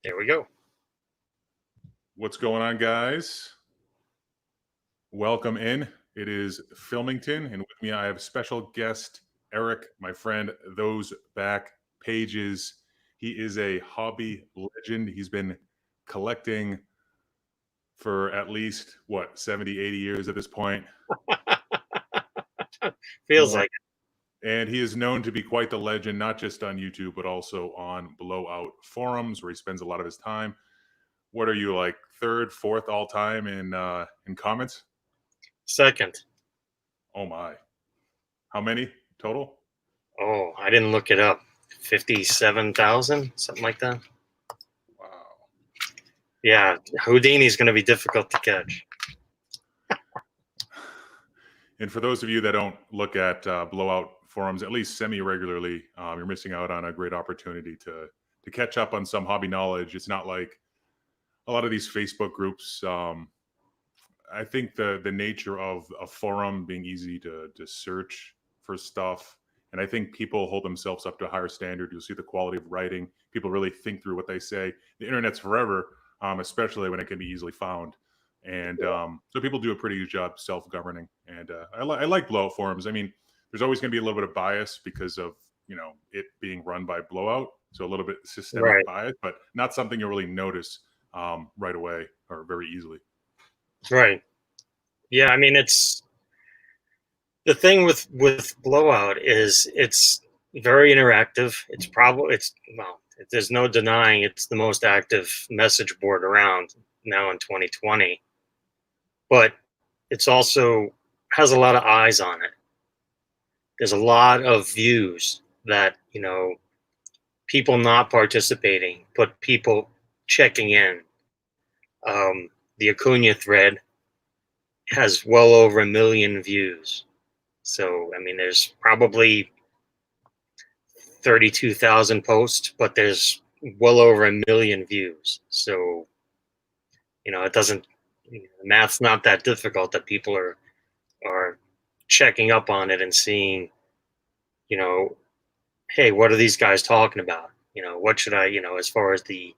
There we go. What's going on, guys? Welcome in. It is Filmington, and with me I have special guest Eric, my friend, ThoseBackPages. He is a hobby legend. He's been collecting for at least, 70, 80 years at this point. Feels like it. And he is known to be quite the legend, not just on YouTube, but also on Blowout forums, where he spends a lot of his time. What are you, like third, fourth all time in comments? Second. Oh my. How many total? Oh, I didn't look it up. 57,000, something like that. Wow. Yeah, Houdini's going to be difficult to catch. And for those of you that don't look at Blowout forums, at least semi-regularly, you're missing out on a great opportunity to catch up on some hobby knowledge. It's not like a lot of these Facebook groups. I think the nature of a forum being easy to search for stuff, and I think people hold themselves up to a higher standard. You'll see the quality of writing. People really think through what they say. The internet's forever, especially when it can be easily found. And so people do a pretty good job self-governing. And I like Blowout forums. I mean, there's always going to be a little bit of bias because of it being run by Blowout, so a little bit systemic bias, but not something you'll really notice right away or very easily. Right. Yeah, I mean, it's the thing with Blowout is it's very interactive. There's no denying it's the most active message board around now in 2020. But it's also has a lot of eyes on it. There's a lot of views that, people not participating, but people checking in. The Acuna thread has well over 1 million views. So, I mean, there's probably 32,000 posts, but there's well over 1 million views. So, it doesn't, math's not that difficult that people are checking up on it and seeing, hey, what are these guys talking about? What should I, as far as the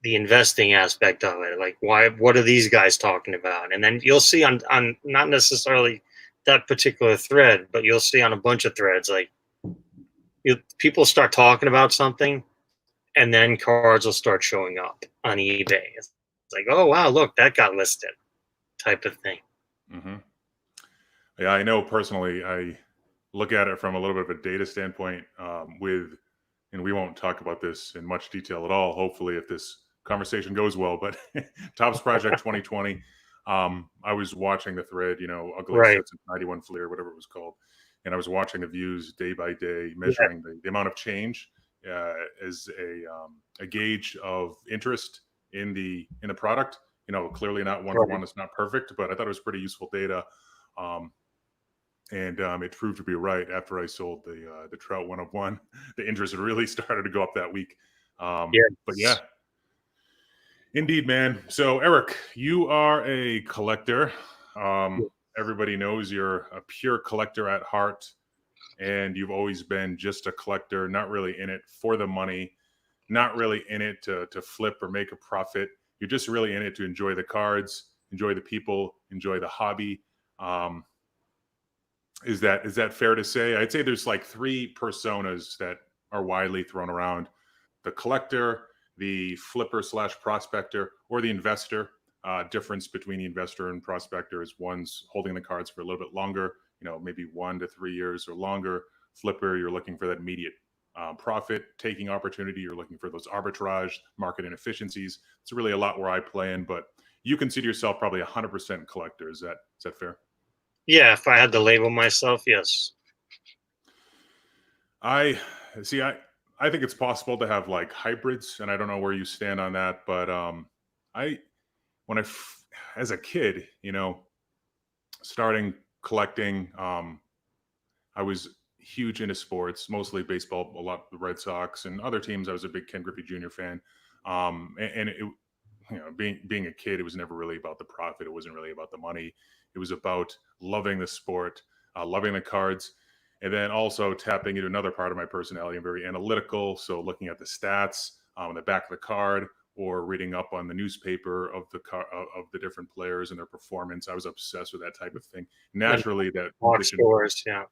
investing aspect of it, like what are these guys talking about? And then you'll see on not necessarily that particular thread, but you'll see on a bunch of threads, like people start talking about something and then cards will start showing up on eBay. It's like, oh wow, look, that got listed, type of thing. Mm-hmm. Yeah, I know personally, I look at it from a little bit of a data standpoint and we won't talk about this in much detail at all, hopefully, if this conversation goes well, but Topps Project 2020, I was watching the thread, Ugly Sets in 91 Fleer, whatever it was called. And I was watching the views day by day, measuring the amount of change as a gauge of interest in the product. Clearly not one-to-one, it's not perfect, but I thought it was pretty useful data. And it proved to be right. After I sold the Trout 101, the interest really started to go up that week. But yeah, indeed, man. So Eric, you are a collector. Everybody knows you're a pure collector at heart, and you've always been just a collector, not really in it for the money, not really in it to flip or make a profit. You're just really in it to enjoy the cards, enjoy the people, enjoy the hobby. Is that fair to say? I'd say there's like three personas that are widely thrown around: the collector, the flipper / prospector, or the investor. Difference between the investor and prospector is one's holding the cards for a little bit longer, maybe 1 to 3 years or longer. Flipper, you're looking for that immediate profit taking opportunity. You're looking for those arbitrage market inefficiencies. It's really a lot where I play in, but you consider yourself probably 100% collector. Is that fair? Yeah, if I had to label myself, yes. I think it's possible to have like hybrids, and I don't know where you stand on that, but as a kid, starting collecting, I was huge into sports, mostly baseball, a lot the Red Sox and other teams. I was a big Ken Griffey Jr. fan, and it, being a kid, it was never really about the profit. It wasn't really about the money. It was about loving the sport, loving the cards, and then also tapping into another part of my personality. I'm very analytical, so looking at the stats, on the back of the card, or reading up on the newspaper of the different players and their performance. I was obsessed with that type of thing. And Naturally, that box transitioned. scores, yeah.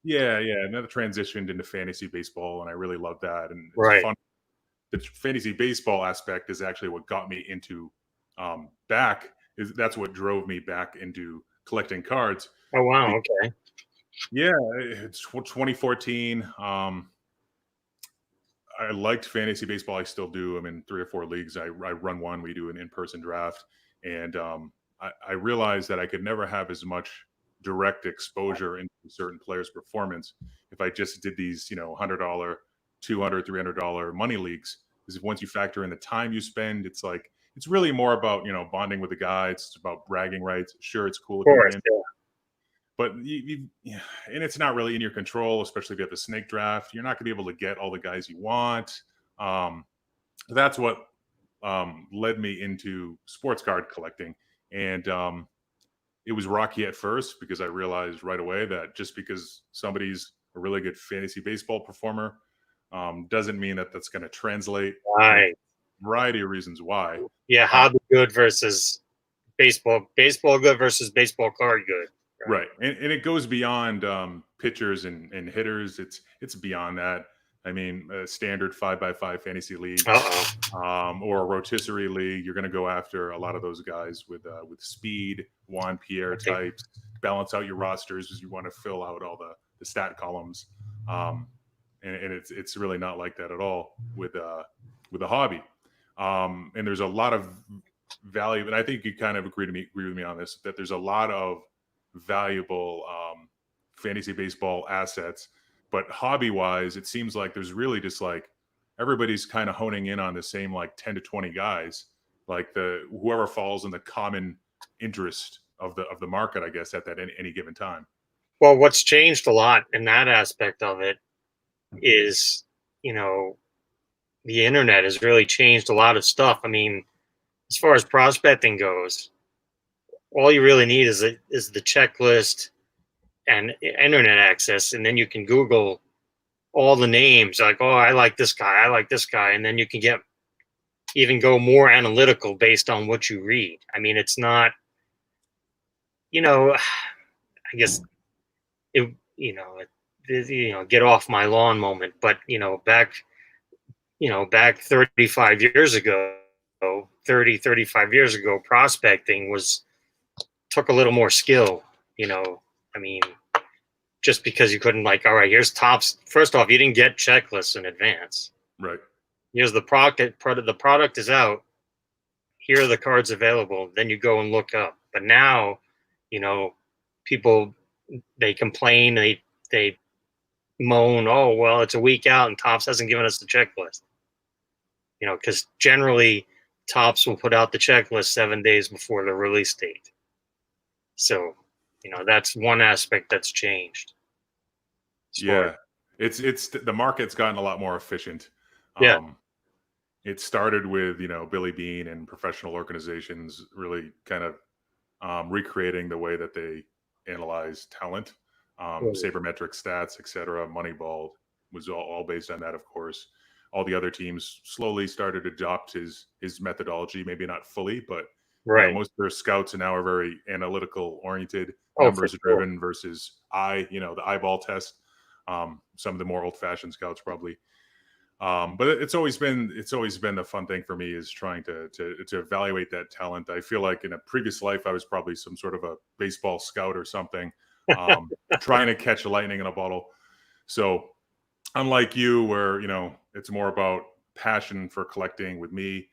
Yeah, and then it transitioned into fantasy baseball, and I really loved that. And it's Right. fun. The fantasy baseball aspect is actually what got me into back. That's what drove me back into collecting cards. Oh wow, okay. Yeah, it's 2014. I liked fantasy baseball. I still do. I'm in 3 or 4 leagues. I run one. We do an in-person draft, and I realized that I could never have as much direct exposure into certain players' performance if I just did these, $100, $200, $300 money leagues. Because once you factor in the time you spend, it's really more about bonding with the guy. It's about bragging rights. Sure, it's cool Of if you course, win, yeah. but and it's not really in your control, especially if you have the snake draft. You're not going to be able to get all the guys you want. Um, that's what led me into sports card collecting, and it was rocky at first because I realized right away that just because somebody's a really good fantasy baseball performer doesn't mean that that's going to translate. And there's Right. a variety of reasons why. Yeah, hobby good versus baseball good versus baseball card good. Right, and it goes beyond pitchers and hitters. It's beyond that. I mean, a standard 5x5 fantasy league, Uh-oh. or a rotisserie league, you're going to go after a lot of those guys with speed, Juan Pierre I think types. Balance out your rosters as you want to fill out all the stat columns, and it's really not like that at all with a hobby. And there's a lot of value, and I think you kind of agree with me on this, that there's a lot of valuable fantasy baseball assets, but hobby wise it seems like there's really just like everybody's kind of honing in on the same like 10 to 20 guys, like the whoever falls in the common interest of the market, I guess, at that any given time. well, what's changed a lot in that aspect of it is, you know, the internet has really changed a lot of stuff. I mean, as far as prospecting goes, all you really need is the checklist and internet access, and then you can Google all the names. Like, oh, I like this guy, I like this guy, and then you can get even go more analytical based on what you read. I mean, it's not, you know, I guess it, get off my lawn moment. But back 35 years ago, 35 years ago, prospecting took a little more skill. I mean, just because you couldn't, like, all right, here's tops. First off, you didn't get checklists in advance. Right. Here's the product. The product is out. Here are the cards available. Then you go and look up. But now, people, they complain. They moan. Oh well, it's a week out and Topps hasn't given us the checklist. Because generally, Topps will put out the checklist 7 days before the release date. So, that's one aspect that's changed. Yeah, it's the market's gotten a lot more efficient. Yeah. It started with Billy Bean and professional organizations really kind of recreating the way that they analyze talent, sabermetric stats, etc. Moneyball was all based on that, of course. All the other teams slowly started to adopt his methodology, maybe not fully, but Right. most of their scouts now are very analytical oriented, Oh, numbers for sure. driven versus the eyeball test. Some of the more old fashioned scouts probably. But it's always been the fun thing for me is trying to evaluate that talent. I feel like in a previous life I was probably some sort of a baseball scout or something, trying to catch a lightning in a bottle. So unlike you, where it's more about passion for collecting, with me,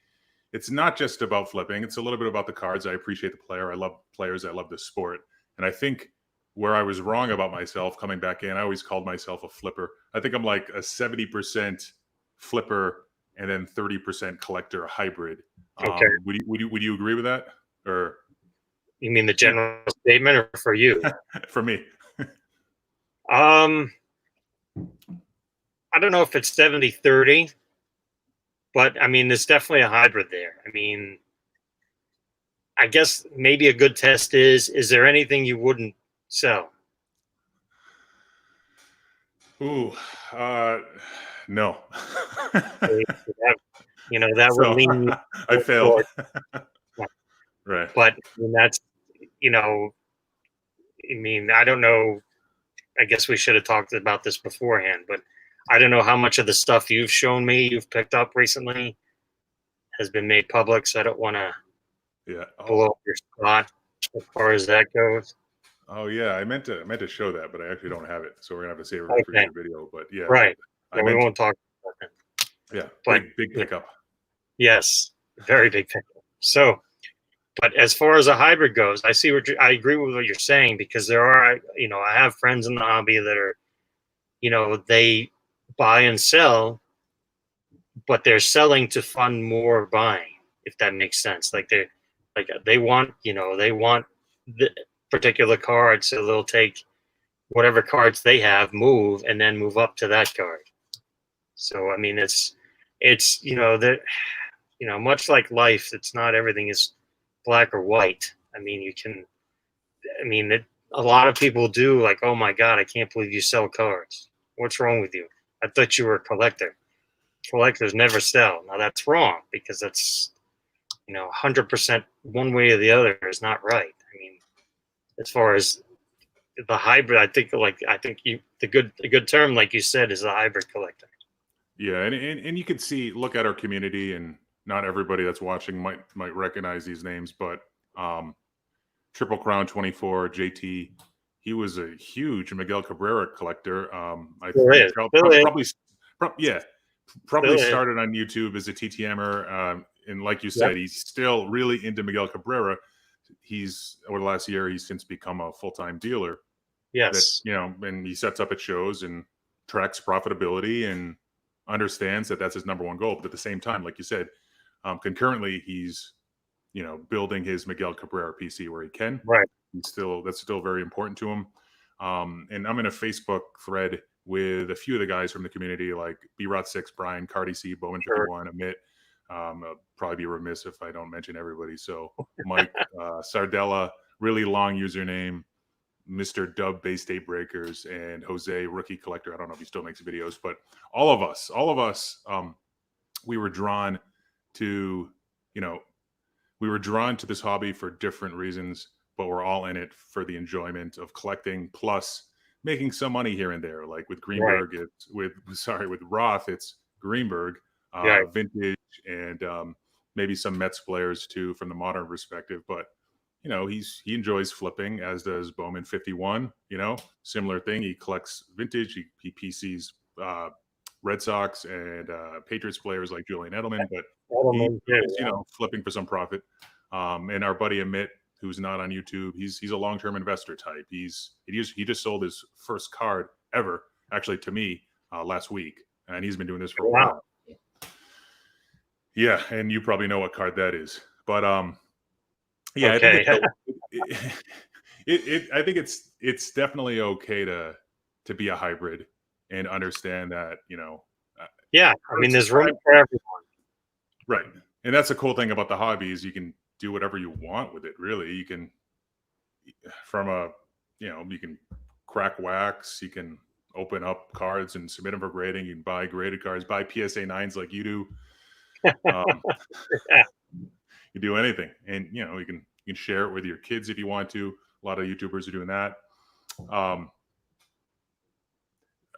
it's not just about flipping. It's a little bit about the cards. I appreciate the player. I love players. I love the sport. And I think where I was wrong about myself coming back in, I always called myself a flipper. I think I'm like a 70% flipper and then 30% collector hybrid. Okay. Would you agree with that? Or You mean the general statement, or for you? for me? I don't know if it's 70-30, but I mean, there's definitely a hybrid there. I mean, I guess maybe a good test is there anything you wouldn't sell? Ooh, no. We that would So lean me I failed. toward. Right. But that's, you know, I don't know. I guess we should have talked about this beforehand, but I don't know how much of the stuff you've shown me, you've picked up recently, has been made public. So I don't want to Yeah. blow up your spot as far as that goes. Oh yeah, I meant to show that, but I actually don't have it, so we're gonna have to save it for Okay, future video. But yeah, right. I Well, we meant to. won't talk about that. Yeah, But big yeah, pickup. yes, very big thing. So, but as far as a hybrid goes, I agree with what you're saying, because there are, I have friends in the hobby that are, they buy and sell, but they're selling to fund more buying, if that makes sense. They want, they want the particular card, so they'll take whatever cards they have, move, and then move up to that card. So I mean, it's that, much like life, it's not everything is black or white. I mean, a lot of people do, like, oh my God, I can't believe you sell cards. What's wrong with you? I thought you were a collector. Collectors never sell. Now that's wrong, because that's, 100% one way or the other is not right. I mean, as far as the hybrid, I think a good term, like you said, is a hybrid collector. Yeah, and you can see, look at our community, and not everybody that's watching might recognize these names, but um, Triple Crown 24, JT, he was a huge Miguel Cabrera collector. I Still think is. Still is. yeah, probably Still is. started on YouTube as a TTMer, and like you Yep. said, he's still really into Miguel Cabrera. He's over the last year, he's since become a full-time dealer that, Yes. and he sets up at shows and tracks profitability and understands that that's his number one goal. But at the same time, like you said, concurrently, he's building his Miguel Cabrera PC where he can. Right. That's still very important to him. And I'm in a Facebook thread with a few of the guys from the community, like B-Rot6, Brian, Cardi C, Bowman Sure. 51, Amit. I'll probably be remiss if I don't mention everybody. So Mike, Sardella, really long username, Mr. Dub Bay State Breakers, and Jose Rookie Collector. I don't know if he still makes videos, but all of us, we were drawn to, we were drawn to this hobby for different reasons, but we're all in it for the enjoyment of collecting, plus making some money here and there. Like with Right. Greenberg, with Roth, it's Greenberg, Right. vintage, and maybe some Mets players too from the modern perspective. But he enjoys flipping, as does Bowman 51. Similar thing. He collects vintage. He PCs Red Sox and Patriots players like Julian Edelman, but he Edelman too. is, flipping for some profit. And our buddy Amit, who's not on YouTube, he's a long-term investor type. He just sold his first card ever, actually, to me last week, and he's been doing this for a Wow. while. Yeah, and you probably know what card that is, but yeah, Okay. I think it's definitely okay to be a hybrid and understand that Yeah. I mean, there's room for everyone. right. And that's the cool thing about the hobby is you can do whatever you want with it. Really, you can you can crack wax, you can open up cards and submit them for grading. You can buy graded cards, buy PSA 9s like you do. Yeah. You do anything, and you can share it with your kids if you want to. A lot of YouTubers are doing that.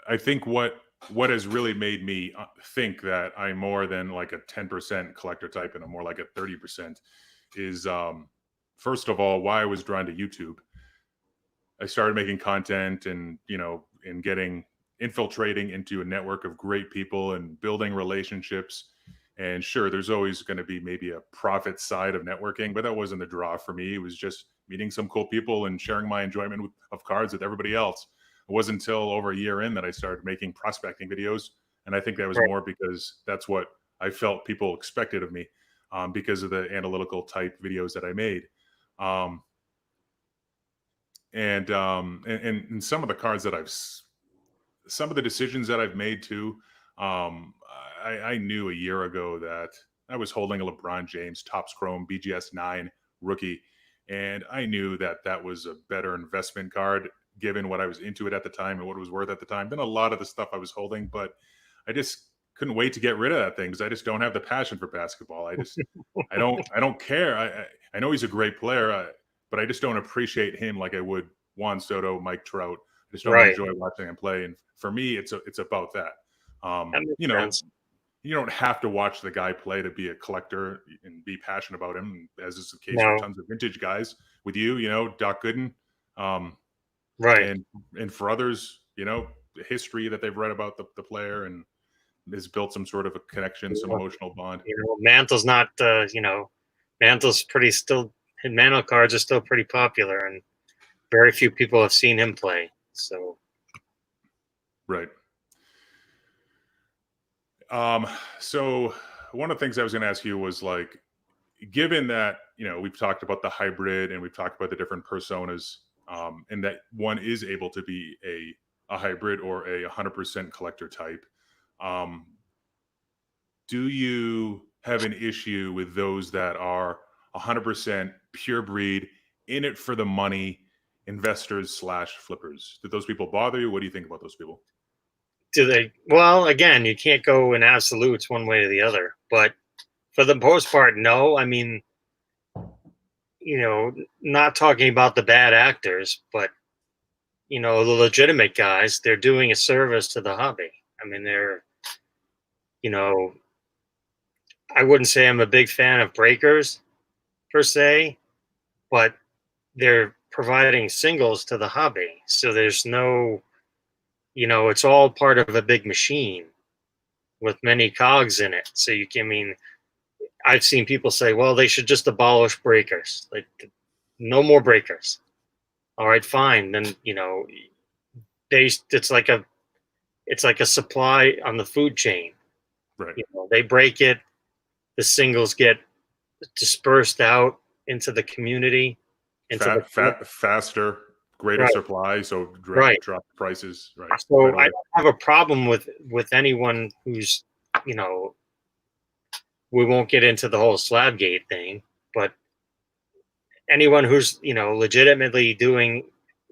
I think what has really made me think that I'm more than like a 10% collector type and I'm more like a 30% is first of all, why I was drawn to YouTube. I started making content and infiltrating into a network of great people and building relationships. And sure, there's always going to be maybe a profit side of networking, but that wasn't the draw for me. It was just meeting some cool people and sharing my enjoyment of cards with everybody else. It wasn't until over a year in that I started making prospecting videos. And I think that was Right. more because that's what I felt people expected of me because of the analytical type videos that I made. And some of the cards that some of the decisions that I've made too, I knew a year ago that I was holding a LeBron James Topps Chrome BGS 9 rookie, and I knew that that was a better investment card given what I was into it at the time and what it was worth at the time than a lot of the stuff I was holding. But I just couldn't wait to get rid of that thing because I just don't have the passion for basketball. I don't care. I know he's a great player, but I just don't appreciate him like I would Juan Soto, Mike Trout. I just don't Right. enjoy watching him play. And for me, it's about that. That makes You know, sense. you don't have to watch the guy play to be a collector and be passionate about him, as is the case for No. tons of vintage guys. With you, Doc Gooden, Right. and for others, the history that they've read about the player and has built some sort of a connection, some emotional bond. Mantle's not, Mantle's pretty still, his Mantle cards are still pretty popular, and very few people have seen him play. So, right. So one of the things I was going to ask you was like, given that, we've talked about the hybrid and we've talked about the different personas, and that one is able to be a hybrid or a 100% collector type. Do you have an issue with those that are 100% pure breed, in it for the money, investors / flippers? Do those people bother you? What do you think about those people? do they? Well, again, you can't go in absolutes one way or the other, but for the most part, no. I mean, not talking about the bad actors, but the legitimate guys, they're doing a service to the hobby. I mean, you know, I wouldn't say I'm a big fan of breakers per se, but they're providing singles to the hobby. So there's no, it's all part of a big machine with many cogs in it. So I've seen people say, well, they should just abolish breakers. Like, no more breakers. All right, fine. Then, it's like a supply on the food chain. Right. They break it, the singles get dispersed out into the community, Faster, greater right, supply, so right. drop prices. Right. So Right I away. don't have a problem with anyone who's, we won't get into the whole Slabgate thing, but anyone who's, legitimately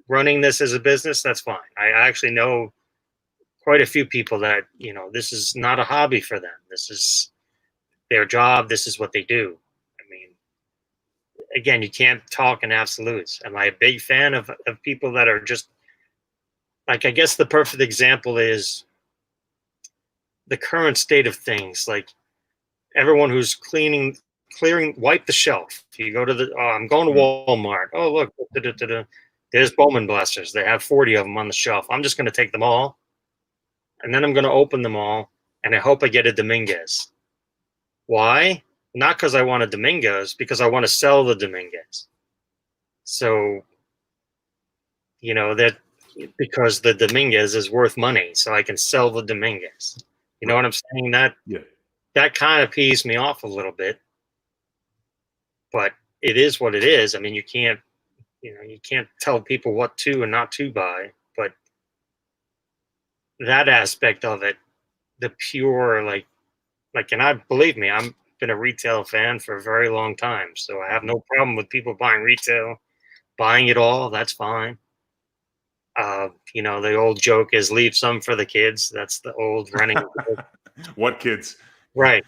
running this as a business, that's fine. I actually know quite a few people that, this is not a hobby for them. This is their job. This is what they do. I mean, again, you can't talk in absolutes. Am I a big fan of people that are just like, I guess the perfect example is the current state of things. Like, everyone who's wipe the shelf. You go to I'm going to Walmart. Oh, look, there's Bowman blasters. They have 40 of them on the shelf. I'm just going to take them all, and then I'm going to open them all, and I hope I get a Dominguez. Why? Not because I want a Dominguez, because I want to sell the Dominguez. So, that because the Dominguez is worth money, so I can sell the Dominguez. You know what I'm saying? That kind of pees me off a little bit, but it is what it is. I mean, you can't tell people what to and not to buy, but that aspect of it, the pure, and I believe me, I've been a retail fan for a very long time, so I have no problem with people buying retail, buying it all. That's fine. The old joke is leave some for the kids. That's the old running joke. What kids? Right.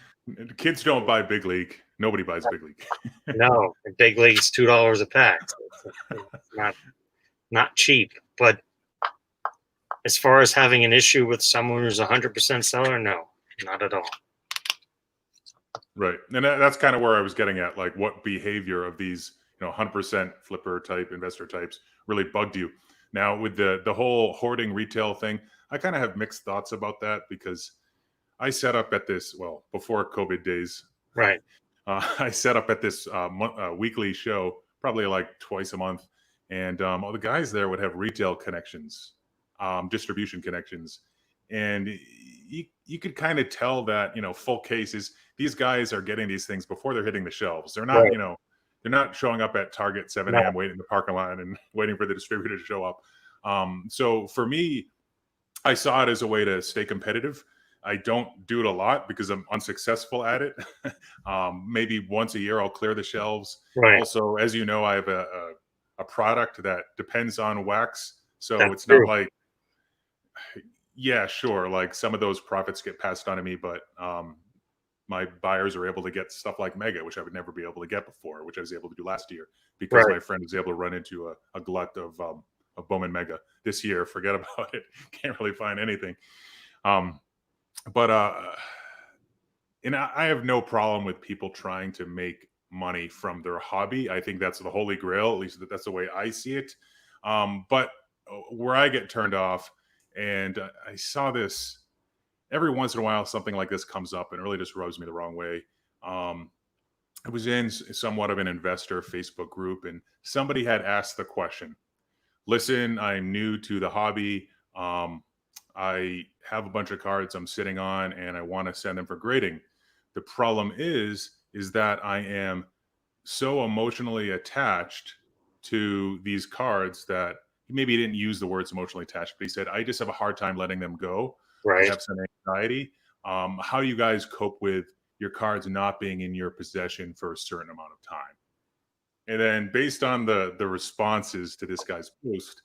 Kids don't buy Big League. Nobody buys Big League. No, Big League's $2 a pack. It's not cheap. But as far as having an issue with someone who's 100% seller, no, not at all. Right, and that's kind of where I was getting at. Like, what behavior of these 100% flipper type investor types really bugged you? Now, with the whole hoarding retail thing, I kind of have mixed thoughts about that, because I set up at this, before COVID days, right? I set up at this weekly show, probably like twice a month, and all the guys there would have retail connections, distribution connections, and you could kind of tell that full cases, these guys are getting these things before they're hitting the shelves. They're not right. They're not showing up at Target 7 a.m. waiting in the parking lot and waiting for the distributor to show up. So for me, I saw it as a way to stay competitive. I don't do it a lot because I'm unsuccessful at it. Maybe once a year I'll clear the shelves. Right. Also, as you know, I have a product that depends on wax. So That's it's true. not like yeah, sure. Like some of those profits get passed on to me, but my buyers are able to get stuff like Mega, which I would never be able to get before, which I was able to do last year because Right. my friend was able to run into a glut of Bowman Mega. This year, forget about it. Can't really find anything. Um, but and I have no problem with people trying to make money from their hobby. I think that's the holy grail. At least that's the way I see it. But where I get turned off, and I saw this every once in a while, something like this comes up, and it really just rubs me the wrong way. Um, I was in somewhat of an investor Facebook group, and somebody had asked the question, listen, I'm new to the hobby. I have a bunch of cards I'm sitting on and I want to send them for grading. The problem is that I am so emotionally attached to these cards that maybe he didn't use the words emotionally attached, but he said, I just have a hard time letting them go. I Right. have some anxiety. How do you guys cope with your cards not being in your possession for a certain amount of time? And then based on the responses to this guy's post,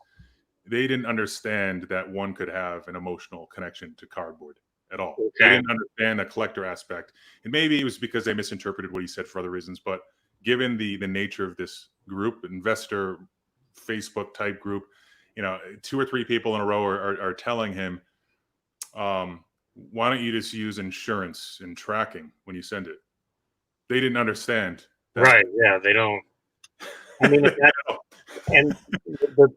they didn't understand that one could have an emotional connection to cardboard at all. They Okay. didn't understand the collector aspect. And maybe it was because they misinterpreted what he said for other reasons. But given the nature of this group, investor Facebook type group, you know, two or three people in a row are telling him, why don't you just use insurance and tracking when you send it? They didn't understand that. Right. Yeah. They don't. I mean, and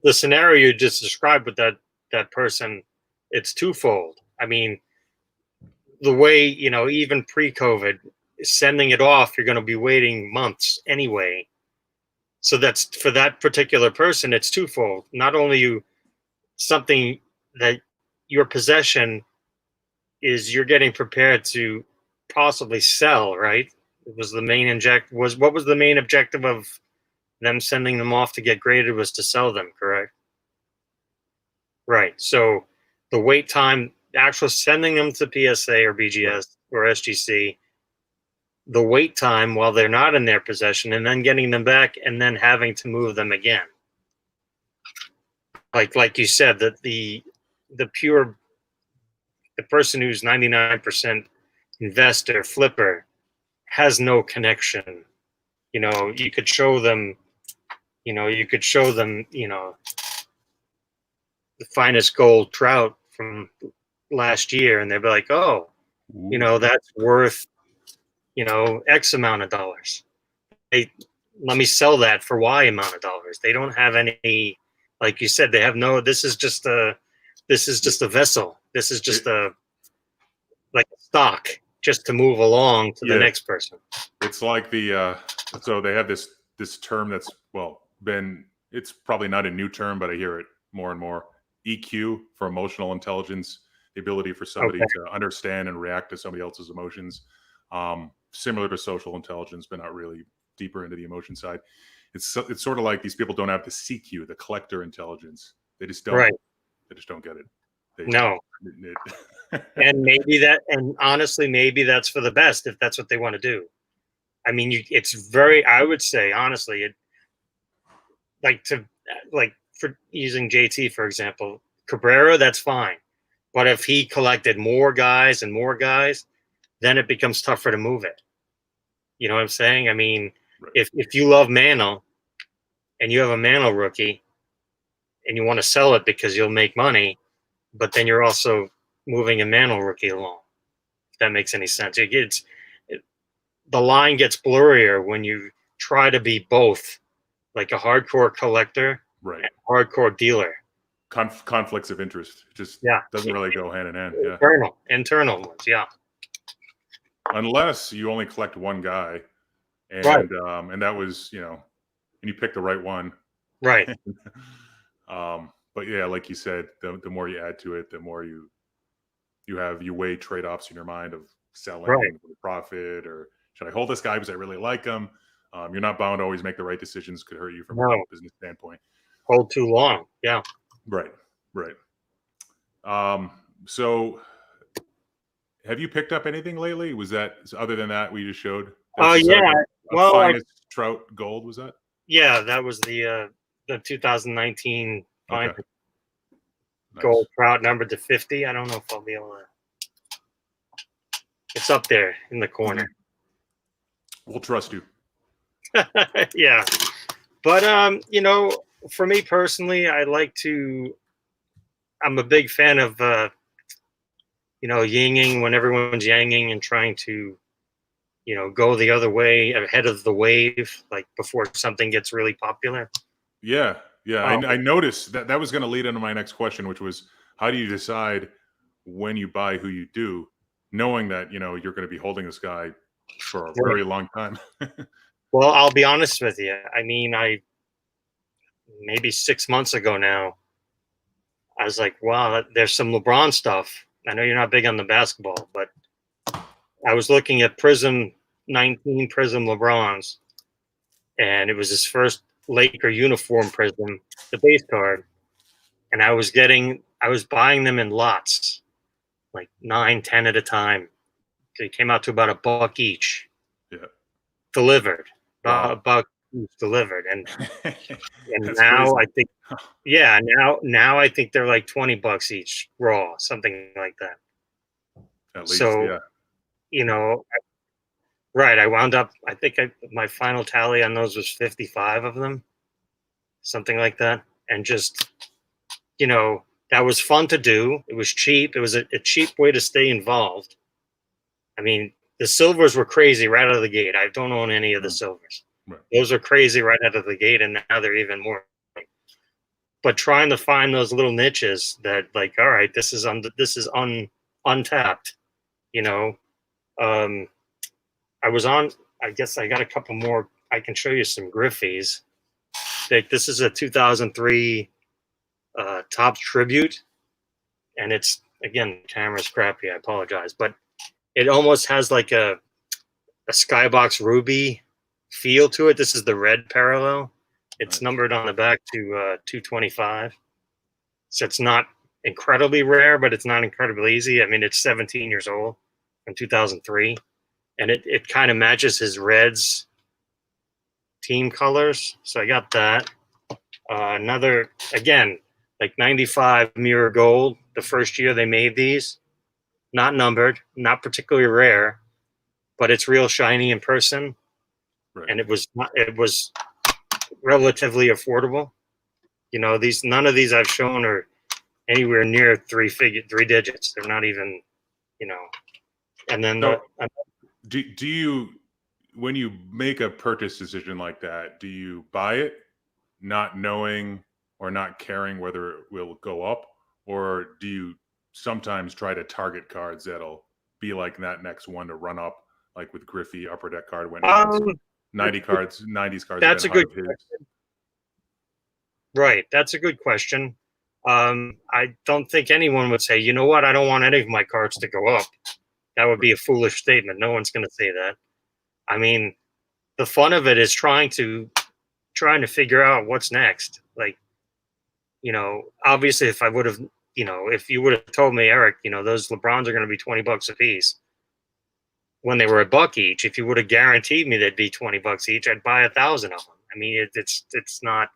the scenario you just described with that person, it's twofold. I mean, the way, even pre-COVID, sending it off, you're going to be waiting months anyway. So that's for that particular person, it's twofold. Not only you something that your possession is you're getting prepared to possibly sell, right? It was the main what was the main objective of them sending them off to get graded was to sell them, correct? Right. So the wait time, actual sending them to PSA or Right. BGS or SGC, the wait time while they're not in their possession, and then getting them back, and then having to move them again. Like you said, that the pure the person who's 99% investor flipper has no connection. You could show them. You could show them. The finest gold trout from last year, and they'd be like, "Oh, Ooh. that's worth X amount of dollars. They Let me sell that for Y amount of dollars." They don't have any, like you said, they have no. This is just a vessel. This is just like a stock, just to move along to the Yeah, next person. it's like so they have this term that's been, it's probably not a new term, but I hear it more and more. EQ for emotional intelligence, the ability for somebody Okay. to understand and react to somebody else's emotions. Similar to social intelligence, but not really deeper into the emotion side. It's sort of like these people don't have the CQ, the collector intelligence. They just don't. Right. They just don't get it. No. And honestly, maybe that's for the best if that's what they want to do. I mean, I would say, honestly, like to, like for using JT, for example, Cabrera, that's fine. But if he collected more guys and more guys, then it becomes tougher to move it. You know what I'm saying? I mean, Right. if you love Mantle and you have a Mantle rookie and you want to sell it because you'll make money, but then you're also moving a Mantle rookie along. If that makes any sense. The line gets blurrier when you try to be both, like a hardcore collector Right. and hardcore dealer. Conflicts of interest just doesn't really go hand in hand. Yeah. Internal ones. Yeah. Unless you only collect one guy, Right. and that was, and you pick the right one. Right. But yeah, like you said, the more you add to it, the more you weigh trade-offs in your mind of selling Right. for the profit, or should I hold this guy because I really like him? You're not bound to always make the right decisions. Could hurt you from a No. business standpoint. Hold too long. Yeah. Right. So have you picked up anything lately? Was that, other than that we just showed? Oh yeah. Well, finest trout gold, was that? yeah, that was the 2019 Okay. gold Nice. trout numbered to 50. I don't know if I'll be able to. It's up there in the corner. We'll trust you. Yeah. But for me personally, I'm a big fan of yinging when everyone's yanging and trying to go the other way ahead of the wave, like before something gets really popular. Yeah, yeah. Um, I noticed that was going to lead into my next question, which was, how do you decide when you buy who you do, knowing that you're going to be holding this guy for a right. very long time? Well, I'll be honest with you. I mean, maybe 6 months ago now, I was like, wow, there's some LeBron stuff. I know you're not big on the basketball, but I was looking at Prism 19 Prism LeBrons, and it was his first Laker uniform Prism, the base card, and I was buying them in lots, like 9, 10 at a time. They came out to about $1 each, Yeah. delivered, Wow. about each delivered, and That's now crazy. I think, yeah, now I think they're like $20 each raw, something like that. At least, So yeah. you know, right? I wound up. I think my final tally on those was 55 of them, something like that, and just that was fun to do. It was cheap. It was a cheap way to stay involved. I mean, the silvers were crazy right out of the gate. I don't own any of the Mm, silvers. right. Those are crazy right out of the gate, and now they're even more. But trying to find those little niches that, like, all right, untapped. You know, um, I was on. I guess I got a couple more. I can show you some Griffies. Like, this is a 2003 Topps tribute, and it's, again, the camera's crappy. I apologize, but it almost has like a skybox ruby feel to it. This is the red parallel. It's Nice. numbered on the back to 225. So it's not incredibly rare, but it's not incredibly easy. I mean, it's 17 years old from 2003, and it kind of matches his Reds team colors. So I got that. Another, again, like 95 mirror gold. The first year they made these, not numbered, not particularly rare, but it's real shiny in person, Right. and it was relatively affordable. None of these I've shown are anywhere near three digits. They're not even, and then So, do you, when you make a purchase decision like that, do you buy it not knowing or not caring whether it will go up, or do you sometimes try to target cards that'll be like that next one to run up, like with Griffey upper deck card when his um, 90s cards have that's been a high good of his? right. That's a good question. I don't think anyone would say, you know what, I don't want any of my cards to go up. That would be a foolish statement. No one's going to say that. I mean, the fun of it is trying to figure out what's next. Like, obviously, if I would have, if you would have told me, Eric, those LeBrons are going to be $20 a piece when they were $1 each. If you would have guaranteed me they'd be $20 each, I'd buy 1,000 of them. I mean, it's not,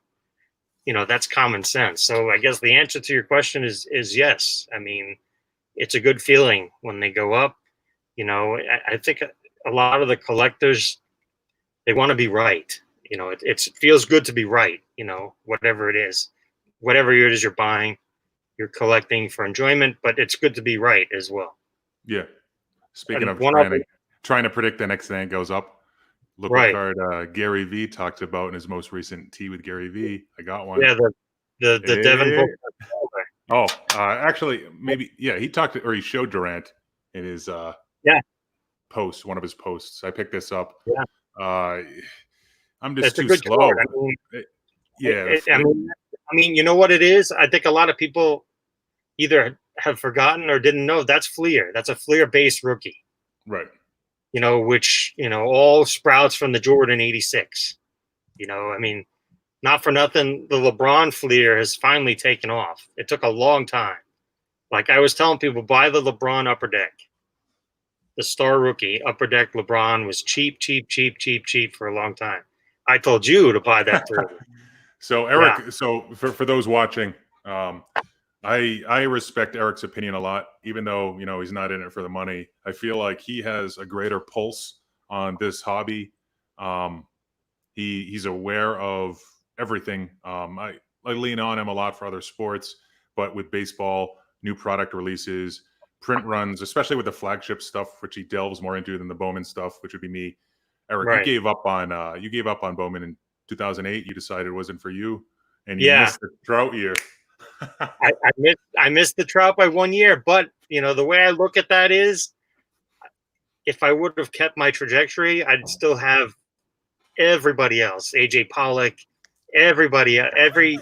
that's common sense. So I guess the answer to your question is yes. I mean, it's a good feeling when they go up. I think a lot of the collectors, they want to be right. It feels good to be right. Whatever it is, whatever it is you're buying, you're collecting for enjoyment, but it's good to be right as well. Yeah. Speaking And of one other, trying to predict the next thing that goes up, look what right? card Gary V talked about in his most recent Tea with Gary V. I got one. Yeah, the Devin Hey. Booker. Oh, actually, maybe he talked or he showed Durant in his Yeah, post, one of his posts. I picked this up. yeah, Uh, I'm just it's a too good slow. card. I mean, Yeah, you know what it is. I think a lot of people either have forgotten or didn't know that's Fleer. That's a Fleer-based rookie. right. Which all sprouts from the Jordan '86. I mean, not for nothing, the LeBron Fleer has finally taken off. It took a long time. Like I was telling people, buy the LeBron Upper Deck. The star rookie Upper Deck LeBron was cheap, cheap, cheap, cheap, cheap for a long time. I told you to buy that through. So Yeah. Eric, so for those watching, um, I respect Eric's opinion a lot, even though he's not in it for the money. I feel like he has a greater pulse on this hobby. Um, he's aware of everything. I lean on him a lot for other sports, but with baseball, new product releases, print runs, especially with the flagship stuff, which he delves more into than the Bowman stuff, which would be me. Eric, Right. you gave up on Bowman in 2008. You decided it wasn't for you, and you Yeah. missed the drought year. I missed the Trout by 1 year, but the way I look at that is, if I would have kept my trajectory, I'd still have everybody else, AJ Pollock, everybody, every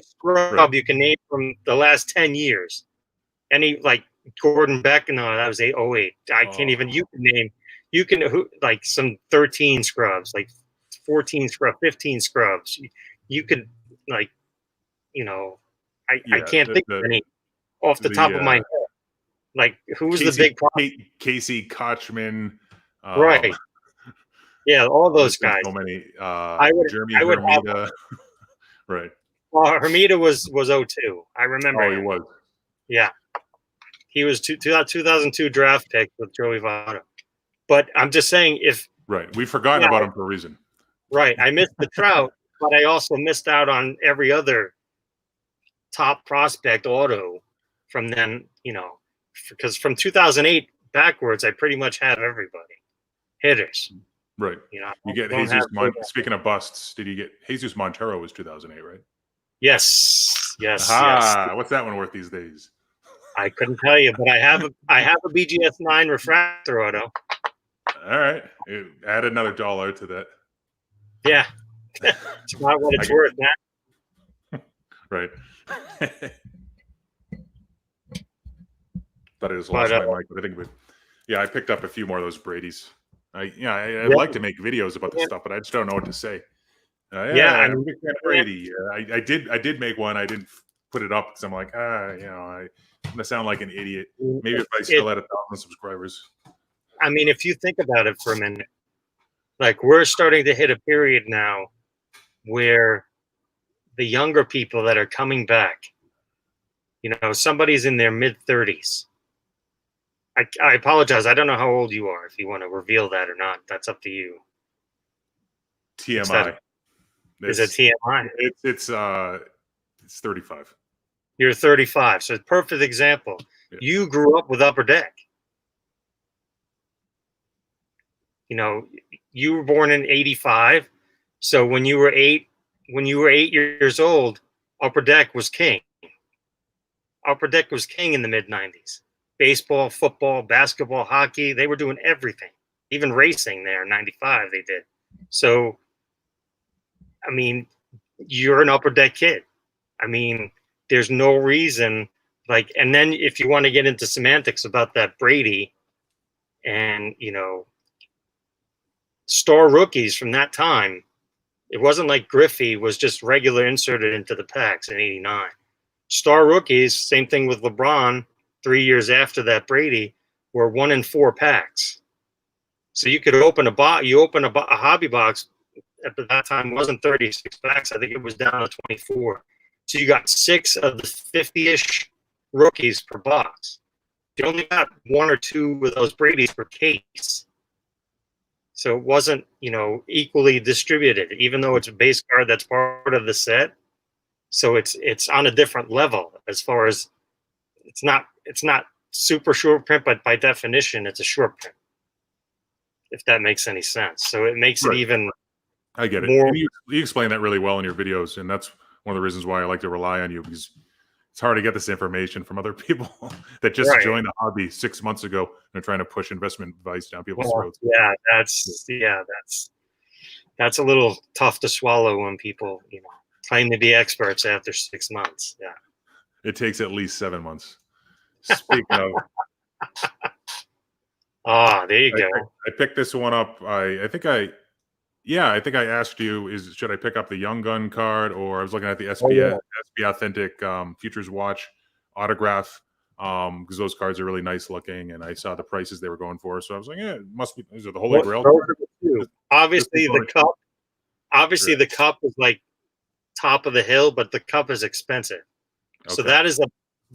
scrub Right. you can name from the last 10 years. Any, like, Gordon Beck, no, that was 08. I can't even. You can like some 13 scrubs, like 14 scrubs, 15 scrubs. You could, like, I Yeah, can't think of any off the top of my head. Like, who's the big problem? Casey Kochman. Right. Yeah, all those guys. So many. Jeremy Hermida. Right. Well, Hermida was 02. I remember. Oh, he was. Yeah. He was 2002 draft pick with Joey Votto. But I'm just saying, right, we've forgotten about him for a reason. Right. I missed the Trout, but I also missed out on every other top prospect auto from then, because from 2008 backwards, I pretty much have everybody. Hitters. Right. You get Jesus. Speaking of busts, did you get Jesus Montero? Was 2008, right? Yes. Yes. What's that one worth these days? I couldn't tell you, but I have a BGS 9 refractor auto. All right, add another $1 to that. Yeah, it's not what it's worth now. Right. Thought I just lost my mic, but I think I picked up a few more of those Brady's. I'd like to make videos about this stuff, but I just don't know what to say. I'm Brady. I did make one. I didn't put it up because I'm like, I'm gonna sound like an idiot. Maybe if I still had 1,000 subscribers. I mean, if you think about it for a minute, like, we're starting to hit a period now where the younger people that are coming back, somebody's in their mid-30s. I apologize. I don't know how old you are. If you want to reveal that or not, that's up to you. TMI. Is it TMI? It's 35. You're 35. So, perfect example. Yeah. You grew up with Upper Deck. You were born in 85. So when you were 8 years old, Upper Deck was king. Upper Deck was king in the mid-90s. Baseball, football, basketball, hockey, they were doing everything. Even racing there in 95 they did. So, I mean, you're an Upper Deck kid. I mean, there's no reason, and then if you want to get into semantics about that Brady and, star rookies from that time, it wasn't like Griffey was just regular inserted into the packs in 89. Star rookies, same thing with LeBron, 3 years after that Brady, were 1 in 4 packs. So you could open a hobby box at that time wasn't 36 packs. I think it was down to 24. So you got 6 of the 50-ish rookies per box. You only got 1 or 2 of those Brady's per case. So it wasn't, equally distributed, even though it's a base card that's part of the set. So it's on a different level as far as it's not super short print, but by definition, it's a short print. If that makes any sense. So it makes it even. I get it. And you explain that really well in your videos, and that's one of the reasons why I like to rely on you, because it's hard to get this information from other people that just joined the hobby 6 months ago and are trying to push investment advice down people's throats. Yeah, that's a little tough to swallow when people, claim to be experts after 6 months. Yeah. It takes at least 7 months. Speaking of. There you go. I picked this one up. I think I asked you, should I pick up the Young Gun card, or I was looking at the SB Authentic Futures Watch autograph, because those cards are really nice looking, and I saw the prices they were going for, so I was like, it must be. Is it the Holy Grail? Obviously, the cup. The cup is like top of the hill, but the cup is expensive. Okay. So that is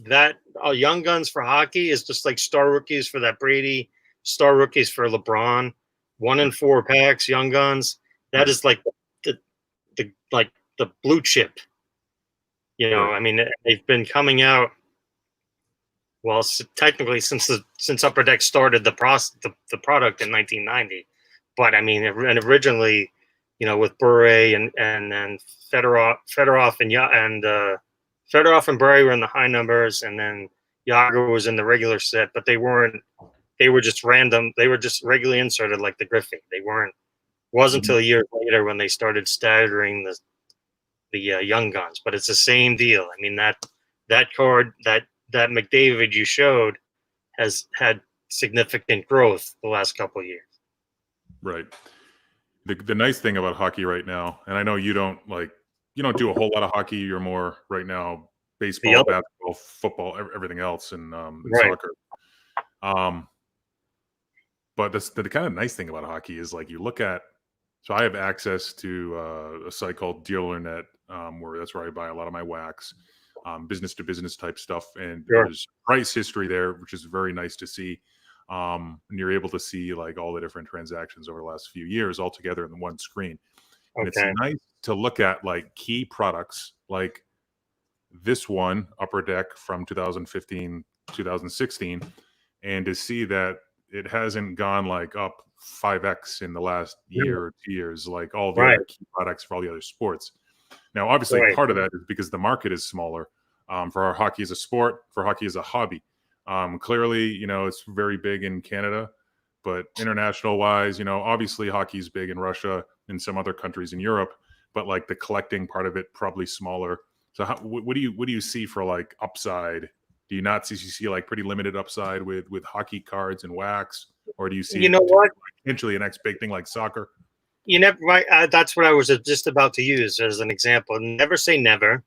that Young Guns for hockey is just like Star Rookies for that Brady, Star Rookies for LeBron, 1 in 4 packs, Young Guns. That is like the blue chip. Right. I mean, they've been coming out. Well, technically, since Upper Deck started the product in 1990, but I mean, and originally, with Bure and then Fedorov and Bure were in the high numbers, and then Yager was in the regular set, but they weren't. They were just random. They were just regularly inserted like the Griffey. They weren't. Wasn't Mhm. until years later when they started staggering the Young Guns, but it's the same deal. I mean that card that McDavid you showed has had significant growth the last couple of years. Right. The nice thing about hockey right now, and I know you don't do a whole lot of hockey. You're more right now The baseball, other basketball, football, everything else, and right, soccer. Um, but the kind of nice thing about hockey is like you look at. So I have access to a site called DealerNet, where that's where I buy a lot of my wax, business to business type stuff, and sure, there's price history there, which is very nice to see. And you're able to see like all the different transactions over the last few years all together in one screen, and it's okay, nice to look at like key products like this one Upper Deck from 2015 2016, and to see that it hasn't gone like up 5x in the last yeah, year or 2 years like all the right, other key products for all the other sports. Now obviously right, part of that is because the market is smaller, for our hockey as a sport, for hockey as a hobby. Clearly, it's very big in Canada, but international wise, obviously hockey's big in Russia and some other countries in Europe, but like the collecting part of it probably smaller. So what do you see for like upside? Do you not see like pretty limited upside with hockey cards and wax, or do you see You it know what? potentially a next big thing like soccer? You never right. That's what I was just about to use as an example. Never say never.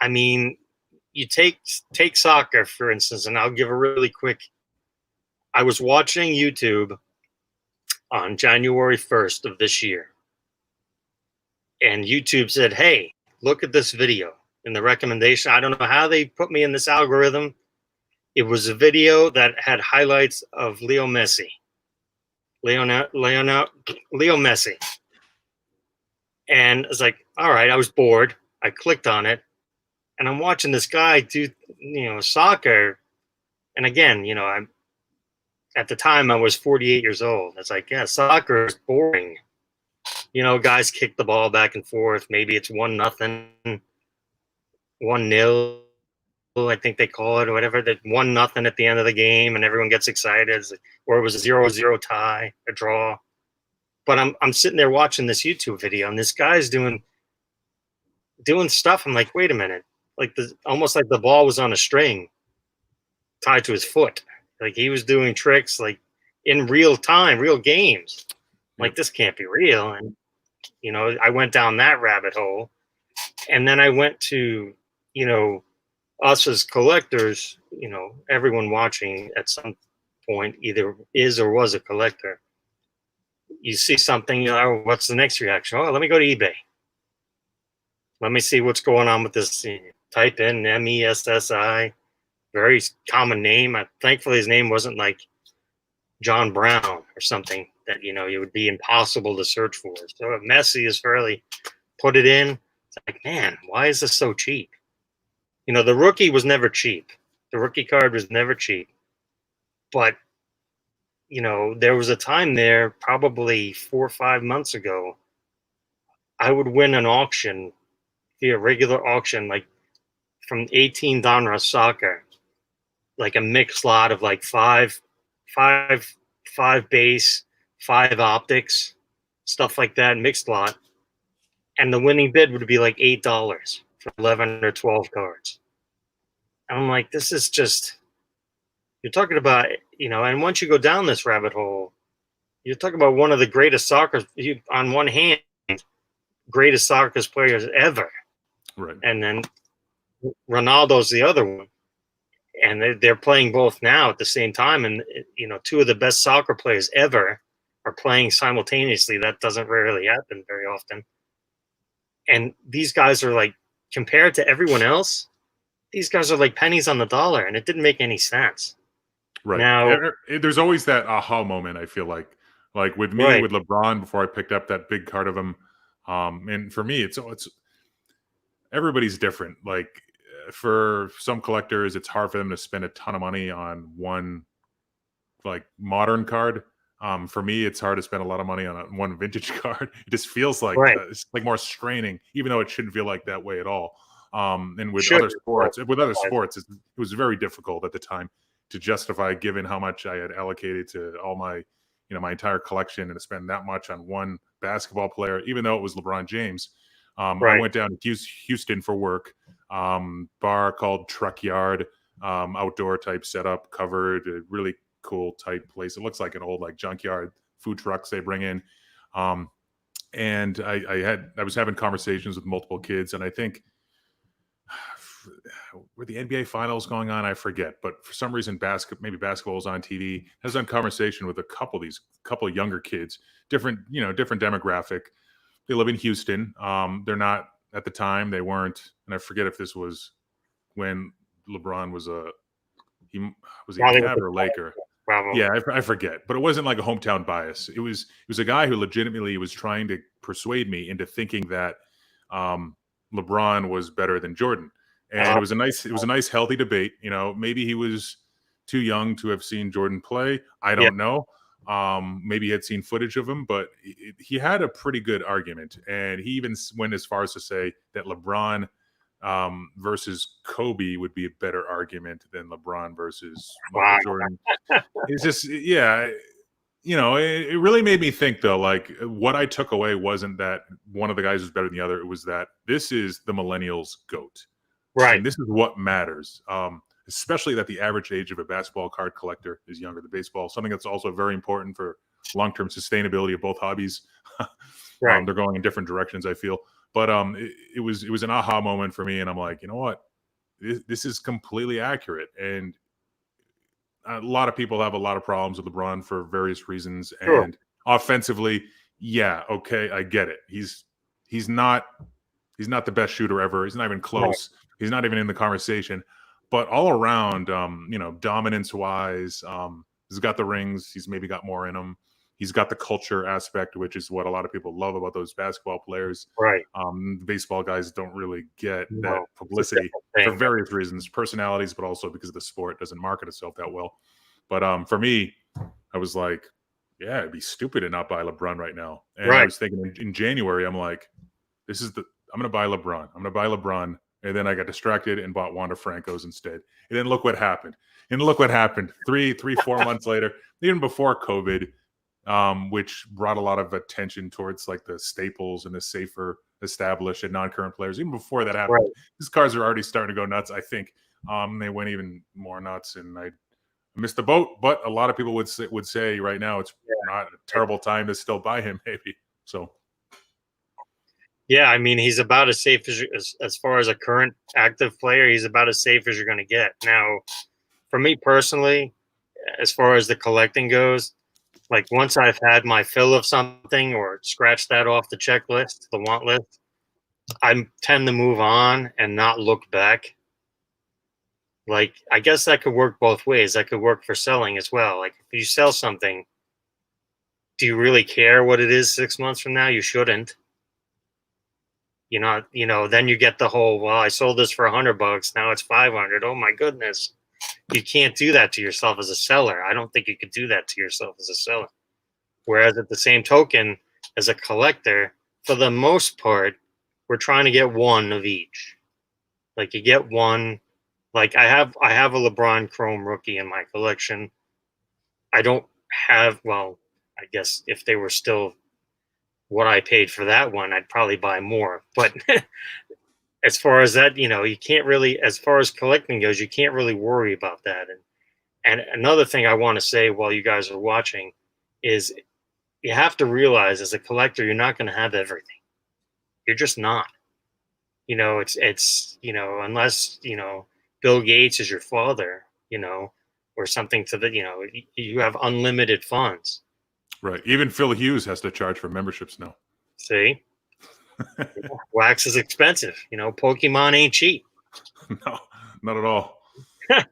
I mean, you take soccer for instance, and I'll give a really quick. I was watching YouTube on January 1st of this year, and YouTube said, "Hey, look at this video." In the recommendation, I don't know how they put me in this algorithm. It was a video that had highlights of Leo Messi, Leo Messi, and I was like, "All right." I was bored. I clicked on it, and I'm watching this guy do, soccer. And again, I'm at the time I was 48 years old. It's like, yeah, soccer is boring. Guys kick the ball back and forth. Maybe it's 1-0, 1-0. I think they call it or whatever. That 1-0 at the end of the game, and everyone gets excited. Or it was a 0-0 tie, a draw. But I'm sitting there watching this YouTube video, and this guy's doing stuff. I'm like, wait a minute, like almost like the ball was on a string tied to his foot. Like he was doing tricks like in real time, real games. Yep. Like this can't be real. And I went down that rabbit hole, and then I went to you know us as collectors. Everyone watching at some point either is or was a collector. You see something, what's the next reaction? Oh, let me go to eBay. Let me see what's going on with this. Type in MESSI, very common name. Thankfully, his name wasn't like John Brown or something that it would be impossible to search for. So Messi is fairly put it in. It's like, man, why is this so cheap? The rookie was never cheap. The rookie card was never cheap. But there was a time there, probably 4 or 5 months ago, I would win an auction via regular auction, like from 18 Donruss Soccer, like a mixed lot of like five, five base, five optics, stuff like that, mixed lot. And the winning bid would be like $8 for 11 or 12 cards. And I'm like, this is just, you're talking about, and once you go down this rabbit hole, you're talking about one of the greatest soccer, on one hand, greatest soccer players ever. Right. And then Ronaldo's the other one. And they're playing both now at the same time. And, two of the best soccer players ever are playing simultaneously. That doesn't rarely happen very often. And these guys are like, compared to everyone else, these guys are like pennies on the dollar, and it didn't make any sense. Right. Now, There's always that aha moment, I feel like with me, right, with LeBron, before I picked up that big card of him. And for me, it's everybody's different. Like for some collectors, it's hard for them to spend a ton of money on one like modern card. For me, it's hard to spend a lot of money on one vintage card. It just feels like right. it's like more straining, even though it shouldn't feel like that way at all. And with Should other sports, it was very difficult at the time to justify, given how much I had allocated to all my, my entire collection, and to spend that much on one basketball player, even though it was LeBron James. I right. went down to Houston for work. Bar called Truck Yard, outdoor type setup, covered, really cool tight place. It looks like an old like junkyard, food trucks they bring in. And I was having conversations with multiple kids, and I think were the NBA finals going on? I forget, but for some reason, maybe basketball was on TV. I was on conversation with a couple of younger kids, different demographic. They live in Houston. They're not at the time. They weren't, and I forget if this was when LeBron was he a Probably with Cav the or Laker? problem. Yeah, I forget, but it wasn't like a hometown bias. It was a guy who legitimately was trying to persuade me into thinking that LeBron was better than Jordan, and Uh, it was a nice healthy debate. Maybe he was too young to have seen Jordan play. I yeah, don't know. Maybe he had seen footage of him, but he had a pretty good argument, and he even went as far as to say that LeBron versus Kobe would be a better argument than LeBron versus Michael wow. Jordan. It's just, yeah, it really made me think, though, like what I took away wasn't that one of the guys was better than the other. It was that this is the millennials GOAT. Right, And this is what matters, especially that the average age of a basketball card collector is younger than baseball, something that's also very important for long-term sustainability of both hobbies. right, They're going in different directions, I feel. But it was an aha moment for me, and I'm like, you know what? This is completely accurate. And a lot of people have a lot of problems with LeBron for various reasons. sure. And offensively, yeah, okay, I get it. He's not the best shooter ever. He's not even Right, close. He's not even in the conversation. But all around, dominance wise, he's got the rings. He's maybe got more in him. He's got the culture aspect, which is what a lot of people love about those basketball players. right. Baseball guys don't really get that No, it's a publicity different for thing. various reasons, personalities, but also because the sport doesn't market itself that well. But for me, I was like, yeah, it'd be stupid to not buy LeBron right now. And I Right, was thinking in January, I'm like, I'm going to buy LeBron. I'm going to buy LeBron. And then I got distracted and bought Wanda Franco's instead. And then look what happened. And look what happened. 4 months later, even before COVID, which brought a lot of attention towards like the staples and the safer, established, and non-current players. Even before that happened, right. these cars are already starting to go nuts. I think they went even more nuts, and I missed the boat. But a lot of people would say right now it's not a terrible time to still buy him, maybe. So Yeah, I mean, he's about as safe as far as a current active player. He's about as safe as you're going to get. Now, for me personally, as far as the collecting goes, like once I've had my fill of something or scratch that off the checklist, the want list, I tend to move on and not look back. Like, I guess that could work both ways. That could work for selling as well. Like, if you sell something, do you really care what it is 6 months from now? You shouldn't. Then you get the whole, well, I sold this for $100, now it's 500. Oh my goodness. You can't do that to yourself as a seller. I don't think you could do that to yourself as a seller. Whereas at the same token, as a collector, for the most part, we're trying to get one of each. Like you get one. Like I have a LeBron Chrome rookie in my collection. I don't have, well, I guess if they were still what I paid for that one, I'd probably buy more. But as far as that, you can't really, as far as collecting goes, you can't really worry about that. And another thing I want to say while you guys are watching is you have to realize as a collector, you're not going to have everything. You're just not. It's unless Bill Gates is your father, or something to the you have unlimited funds. right, even Phil Hughes has to charge for memberships now. See, wax is expensive. Pokemon ain't cheap. No, not at all.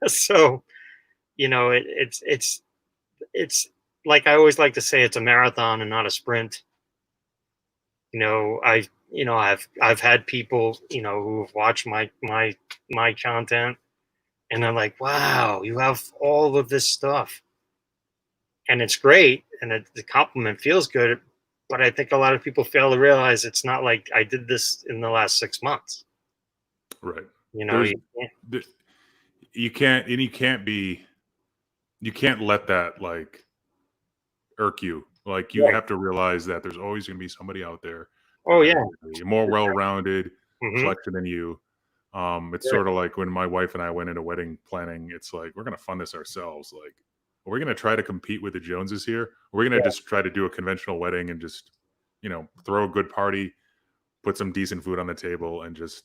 So, it's like I always like to say, it's a marathon and not a sprint. I've had people, who have watched my content, and they're like, wow, you have all of this stuff. And it's great, and the compliment feels good. But I think a lot of people fail to realize it's not like I did this in the last 6 months. Right. You know, There's you can't, th- you can't and you can't let that like irk you. Like you right. have to realize that there's always going to be somebody out there that Oh has yeah. a more well-rounded Hmm. collection than you. It's Right. sort of like when my wife and I went into wedding planning. It's like we're going to fund this ourselves. Like, are we going to try to compete with the Joneses here? Or are we going to Yeah. just try to do a conventional wedding and just, throw a good party, put some decent food on the table, and just,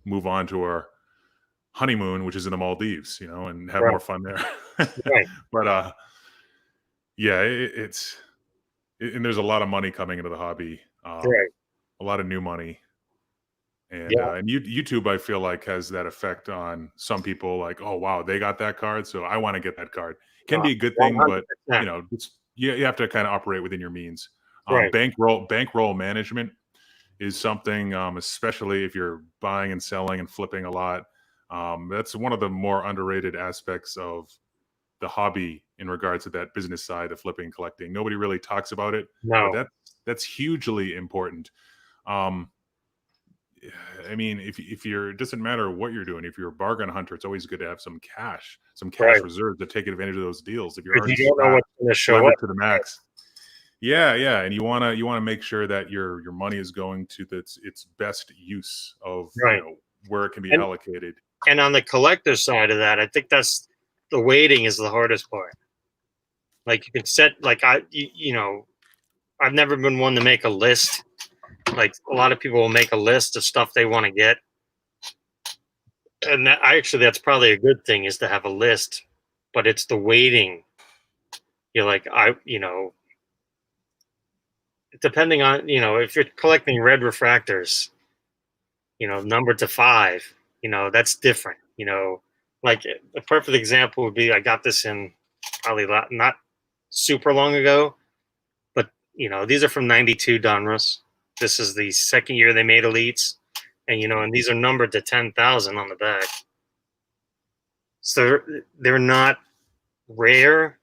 move on to our honeymoon, which is in the Maldives, and have Right. more fun there. Right. But yeah, and there's a lot of money coming into the hobby, Right. a lot of new money, Yeah. and YouTube, I feel like has that effect on some people. Like, oh wow, they got that card, so I want to get that card. Can be a good One thing, hundred but percent. you have to kind of operate within your means. Right. Bankroll management is something, especially if you're buying and selling and flipping a lot. That's one of the more underrated aspects of the hobby in regards to that business side of flipping and collecting. Nobody really talks about it, but No. that's hugely important. Um, I mean, if you're, it doesn't matter what you're doing. If you're a bargain hunter, it's always good to have some cash Right. reserve to take advantage of those deals. If you're Because already you don't know strapped, what's going to show up. levered to the max, yeah, and you wanna make sure that your money is going to its best use of Right. where it can be And allocated. and on the collector side of that, I think that's the waiting is the hardest part. Like you can set like I've never been one to make a list. Like a lot of people will make a list of stuff they want to get, and that's probably a good thing is to have a list. But it's the waiting. You're like depending on if you're collecting red refractors, numbered to 5, that's different. Like a perfect example would be I got this in probably not super long ago, but these are from '92 Donruss. This is the second year they made elites, and these are numbered to 10,000 on the back. So they're not rare,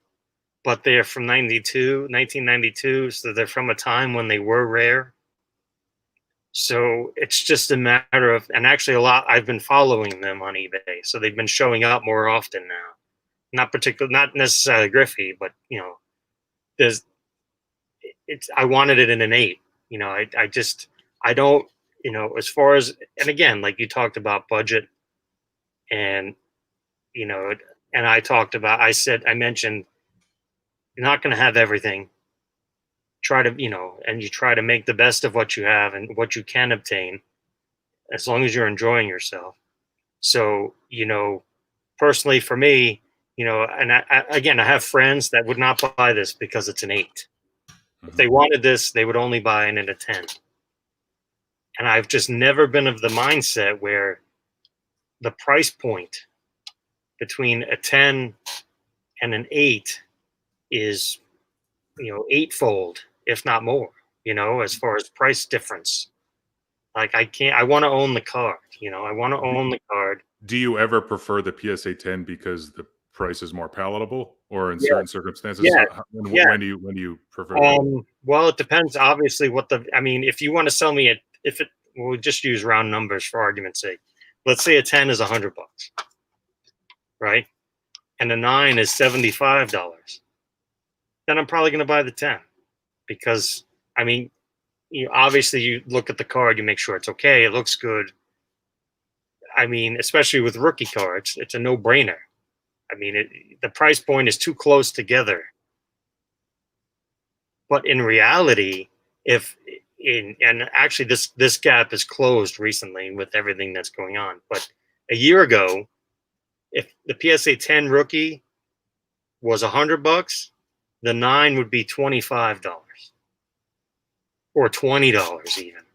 but they're from 1992. So they're from a time when they were rare. So it's just a matter of, and actually I've been following them on eBay. So they've been showing up more often now. Not necessarily Griffey, but there's, I wanted it in an 8. I don't, as far as, and again, like you talked about budget and, you know, and I mentioned, you're not going to have everything. Try to, and you try to make the best of what you have and what you can obtain as long as you're enjoying yourself. So, personally for me, and again, I have friends that would not buy this because it's an 8. If Mhm. they wanted this, they would only buy it in a 10. And I've just never been of the mindset where the price point between a 10 and an 8 is, eightfold, if not more, as far as price difference. Like I want to own the card, I want to Do, own the card. do you ever prefer the PSA 10 because the price is more palatable, or in Yeah. certain circumstances? Yeah. When, Yeah. when do you prefer that? Well, it depends. Obviously, I mean, if you want to sell me if it, we'll just use round numbers for argument's sake. Let's say a 10 is $100, right? And a 9 is $75. Then I'm probably going to buy the 10 because, I mean, obviously you look at the card, you make sure it's okay, it looks good. I mean, especially with rookie cards, it's a no-brainer. I mean, the price point is too close together. But in reality, if and actually this gap is closed recently with everything that's going on. But a year ago, if the PSA 10 rookie was $100, the 9 would be $25 or $20 even.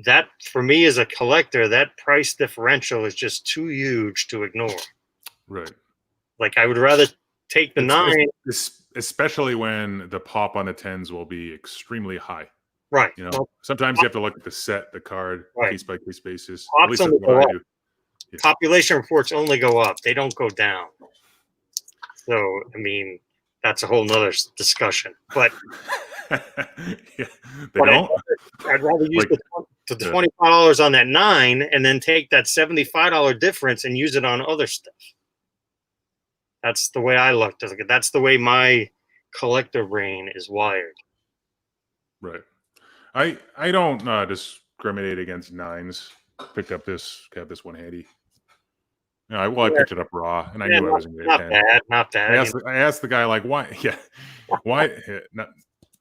that for me as a collector, that price differential is just too huge to ignore. Right. Like I would rather take the nine. Especially when the pop on the 10s will be extremely high. Right. You know, Well, sometimes you have to look at the set, the card, right. case by case basis. At Pops least only that's what go I up. do. Yeah. Population reports only go up; they don't go down. So, I mean, that's a whole nother discussion. But Yeah, they but don't I'd rather use like. the Yeah. $25 on that nine and then take that $75 difference and use it on other stuff. That's the way I looked at it. That's the way my collector brain is wired. Right. I don't discriminate against nines. Picked up got this one handy. Yeah, I Yeah, picked it up raw, and I yeah, knew I wasn't going to not 10. bad, not bad. I asked the guy like, why? Yeah, why?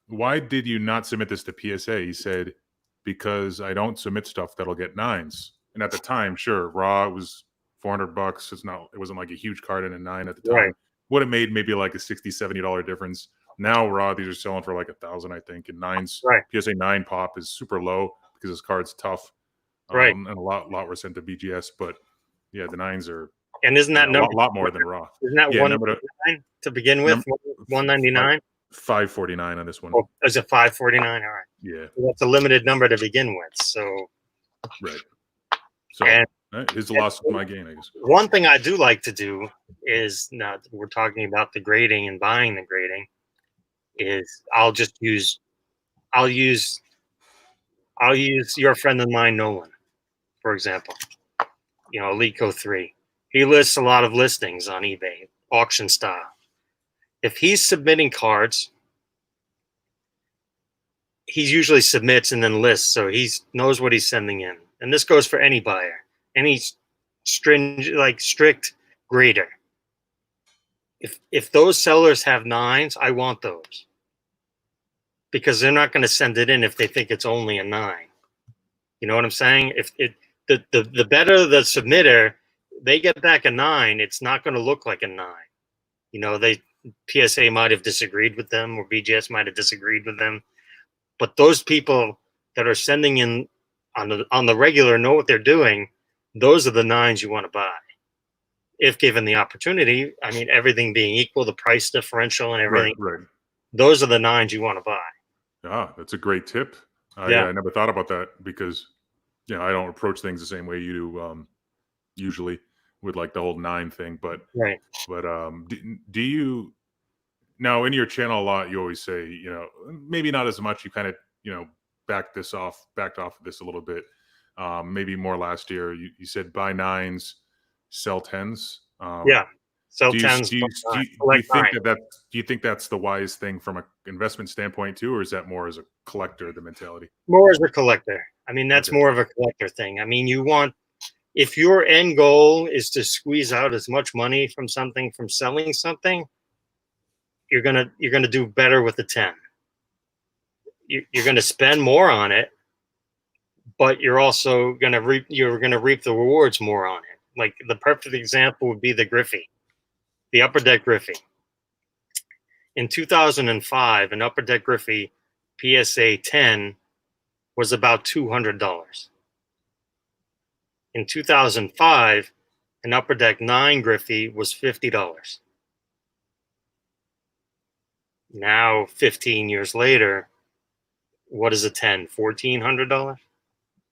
Why did you not submit this to PSA? He said, because I don't submit stuff that'll get nines. And at the time, sure, raw was $400. It wasn't like a huge card in a nine at the Right, time. Would have made maybe like a $60, $70 difference. Now raw, these are selling for like 1,000, I think. And nines, right, PSA 9 pop is super low because this card's tough. right. And a lot were sent to BGS, but yeah, the nines are And isn't that a number? lot more than raw. Isn't that Yeah, number 199 to begin with? num 199. 549 on this one. Oh, is it 549? All right. Yeah, So that's a limited number to begin with. So, right. So and his loss was my gain, I guess. one thing I do like to do is, now we're talking about the grading and buying the grading, is I'll use your friend of mine, Nolan, for example. You know, Eleco 3. He lists a lot of listings on eBay, auction style. If he's submitting cards, he usually submits and then lists, so he knows what he's sending in. And this goes for any buyer, any strict grader. If those sellers have nines, I want those, because they're not going to send it in if they think it's only a nine. You know what I'm saying? If the better the submitter, they get back a nine, it's not going to look like a nine. You know, PSA might have disagreed with them, or BGS might have disagreed with them, but those people that are sending in on the regular know what they're doing. Those are the nines you want to buy if given the opportunity. I mean, everything being equal, the price differential and everything. Right. Those are the nines you want to buy. Ah, that's a great tip. Yeah. I never thought about that because, I don't approach things the same way you do usually with like the whole nine thing. But Right. do you now in your channel a lot? You always say, maybe not as much. You kind of backed off of this a little bit. Maybe more last year. You said buy nines, sell tens. Yeah. Sell Do tens. you think that's the wise thing from an investment standpoint too, or is that more as a collector, the mentality? More as a collector. I mean, that's more of a collector thing. I mean, if your end goal is to squeeze out as much money from selling something, you're gonna do better with the 10. You're gonna spend more on it, but you're also gonna reap the rewards more on it. Like the perfect example would be the Griffey, the Upper Deck Griffey. In 2005, an Upper Deck Griffey PSA 10 was about $200. In 2005, an Upper Deck 9 Griffey was $50. Now, 15 years later, what is a 10? $1,400?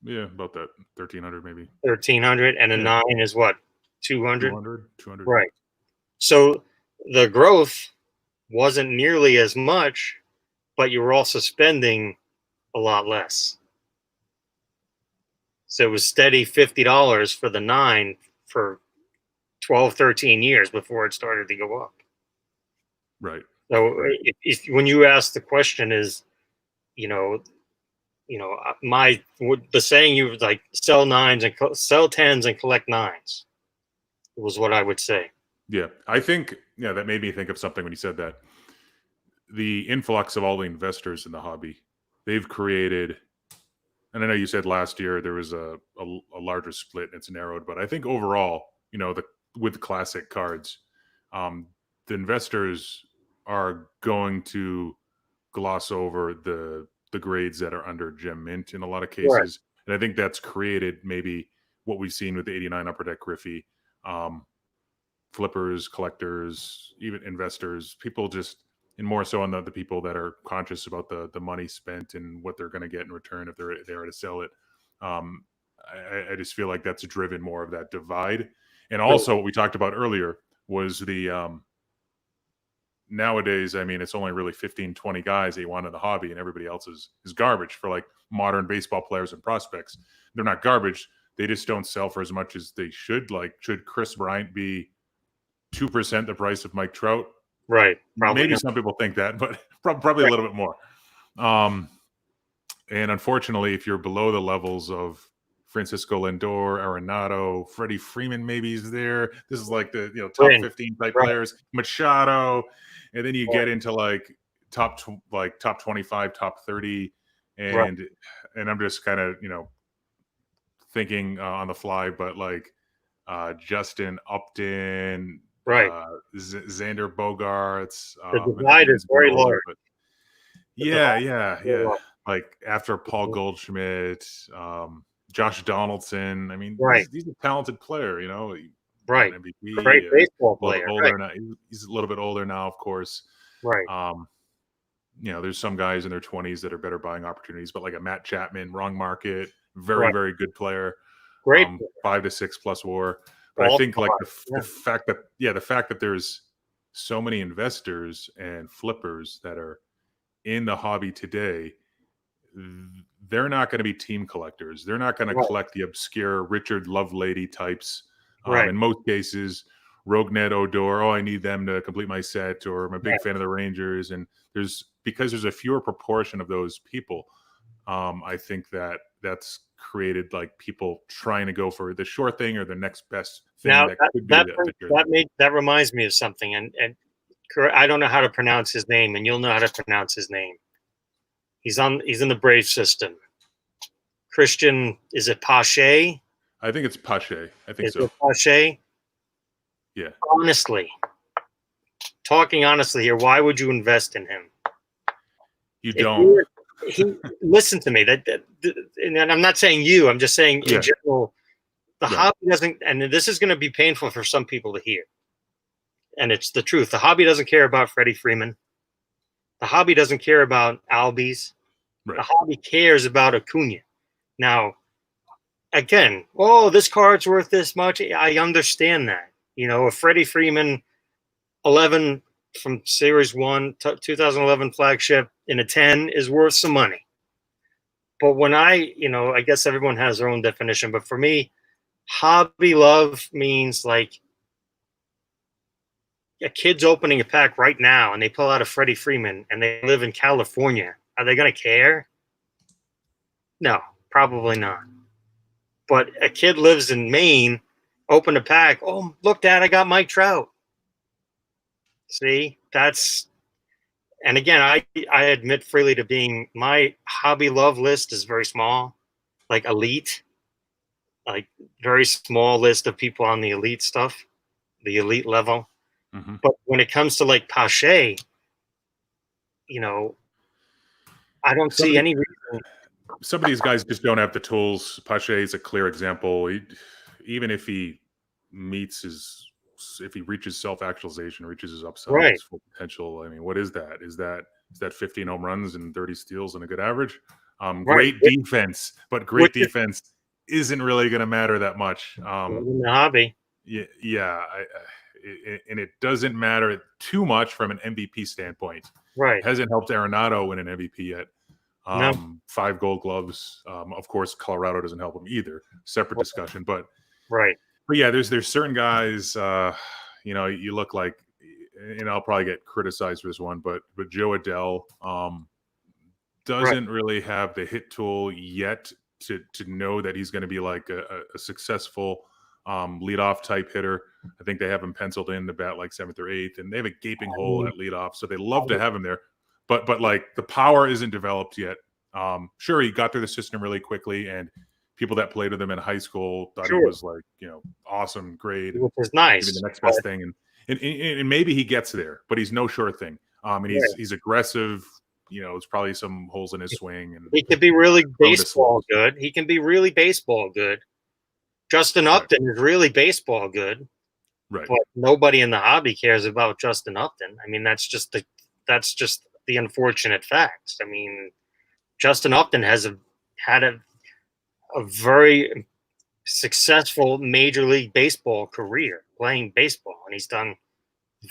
Yeah, about that. 1,300 maybe. 1,300, and a 9 is what? 200? 200. Right. So the growth wasn't nearly as much, but you were also spending a lot less. So it was steady $50 for the 9 for 12, 13 years before it started to go up. Right. So Right. if when you ask the question is, the saying you like sell nines and sell tens and collect nines was what I would say. Yeah, I think that made me think of something when you said that. The influx of all the investors in the hobby, they've created, and I know you said last year there was a larger split and it's narrowed, but I think overall, with the classic cards, the investors are going to gloss over the grades that are under gem mint in a lot of Right. cases And I think that's created maybe what we've seen with the 89 Upper Deck Griffey, flippers, collectors, even investors, people just, and more so on the people that are conscious about the money spent and what they're going to get in return if they are to sell it. I just feel like that's driven more of that divide. And also what we talked about earlier was the nowadays, I mean, it's only really 15, 20 guys that you want in the hobby, and everybody else is garbage for like modern baseball players and prospects. They're not garbage. They just don't sell for as much as they should. Like, should Chris Bryant be 2% the price of Mike Trout? Right. Maybe not. Some people think that, but probably a little bit more. And unfortunately, if you're below the levels of Francisco Lindor, Arenado, Freddie Freeman, maybe he's there. This is like the top 15 type players, Machado, and then you get into like top 25, top 30, and I'm just kind of thinking on the fly, but like Justin Upton, Xander Bogaerts. The divide is very large. Yeah. Like after Paul Goldschmidt, Josh Donaldson. I mean, he's a talented player, Right. MVP, great baseball player. Older now. He's a little bit older now, of course. Right. There's some guys in their 20s that are better buying opportunities, but like a Matt Chapman, wrong market, very, very good player. Great. 5 to 6 plus WAR. But I think like the fact that there's so many investors and flippers that are in the hobby today, they're not going to be team collectors. They're not going to collect the obscure Richard Lovelady types. In most cases, Rogned Odor, I need them to complete my set, or I'm a big fan of the Rangers. And because there's a fewer proportion of those people, I think that's created like people trying to go for the sure thing or the next best thing. Now that reminds me of something, and I don't know how to pronounce his name, and you'll know how to pronounce his name. He's in the Brave system. Christian, is it Pache? I think it's Pache. I think so. Is it Pache? Yeah. Talking honestly here, why would you invest in him? You don't. Listen to me. And I'm not saying you. I'm just saying in general, the hobby doesn't. And this is going to be painful for some people to hear. And it's the truth. The hobby doesn't care about Freddie Freeman. The hobby doesn't care about Albies. The hobby cares about Acuna. Now, again, this card's worth this much. I understand that. A Freddie Freeman 11 from Series 1, 2011 flagship in a 10 is worth some money. But when I guess everyone has their own definition. But for me, hobby love means like a kid's opening a pack right now and they pull out a Freddie Freeman and they live in California. Are they going to care? No, probably not. But a kid lives in Maine, open a pack. Oh, look, Dad, I got Mike Trout. See, and again, I admit freely to being, my hobby love list is very small, like elite, like very small list of people on the elite stuff, the elite level. Mm-hmm. But when it comes to like Pache, I don't see any reason. Some of these guys just don't have the tools. Pache is a clear example. Even if he if he reaches self-actualization, reaches his upside, his full potential. I mean, what is that? Is that 15 home runs and 30 steals and a good average? Great defense, but great defense isn't really going to matter that much. In the hobby. Yeah. And it doesn't matter too much from an MVP standpoint. Right. It hasn't helped Arenado win an MVP yet. No. 5 Gold Gloves. Of course, Colorado doesn't help him either. Separate discussion, but But yeah, there's certain guys. You look like, and I'll probably get criticized for this one, but Joe Adele doesn't really have the hit tool yet to know that he's going to be like a successful leadoff type hitter. I think they have him penciled in to bat like 7th or 8th, and they have a gaping hole at leadoff, so they love to have him there. But like the power isn't developed yet. Sure, he got through the system really quickly, and people that played with him in high school thought he was like, awesome, great. Which is nice. Maybe the next best thing. And maybe he gets there, but he's no sure thing. And he's aggressive, it's probably some holes in his swing, and He could be really prone to baseball slip. good. He can be really baseball good. Justin Right. Upton is really baseball good, Right. but nobody in the hobby cares about Justin Upton. I mean, that's just the unfortunate facts. I mean, Justin Upton had a very successful Major League Baseball career playing baseball, and he's done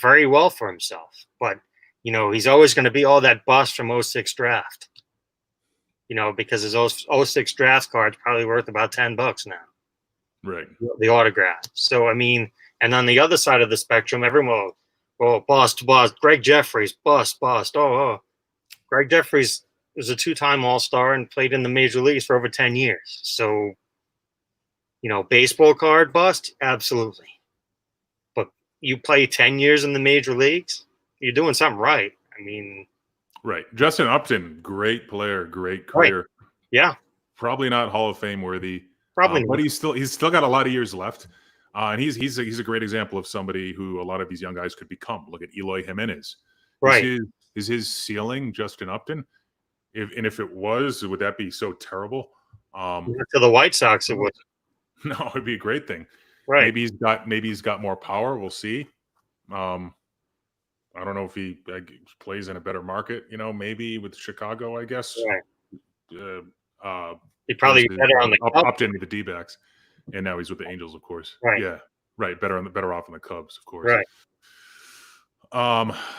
very well for himself. But he's always going to be all that bust from '06 draft. Because his '06 draft card's probably worth about $10 now. Right. The autograph. So I mean, and on the other side of the spectrum, everyone, bust. Greg Jeffries, bust. Oh, Greg Jeffries was a 2-time All-Star and played in the major leagues for over 10 years. So, baseball card bust, absolutely. But you play 10 years in the major leagues, you're doing something right. I mean, right. Justin Upton, great player, great career. Right. Yeah. Probably not Hall of Fame worthy. Probably But not. he's still got a lot of years left. And he's a great example of somebody who a lot of these young guys could become. Look at Eloy Jimenez. Right. Is his ceiling Justin Upton? If it was, would that be so terrible? To the White Sox, it would. No, it'd be a great thing. Right. Maybe he's got more power. We'll see. I don't know if he plays in a better market. Maybe with Chicago, I guess. Right. He'd probably be better on the Cubs. Upton with the D-backs, and now he's with the Angels, of course. Right. Yeah. Right. Better off on the Cubs, of course. Right.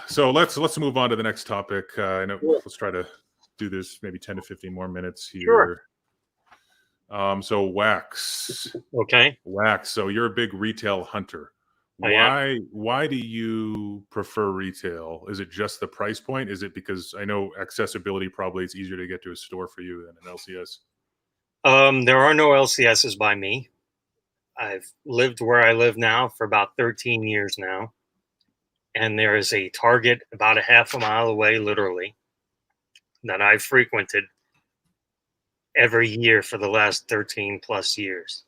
So let's move on to the next topic. Let's try to do this maybe 10 to 15 more minutes here. Sure. So wax. Okay. Wax. So you're a big retail hunter. Why do you prefer retail? Is it just the price point? Is it because I know accessibility, probably it's easier to get to a store for you than an LCS? There are no LCSs by me. I've lived where I live now for about 13 years now. And there is a Target about a half a mile away, literally, that I've frequented every year for the last 13 plus years.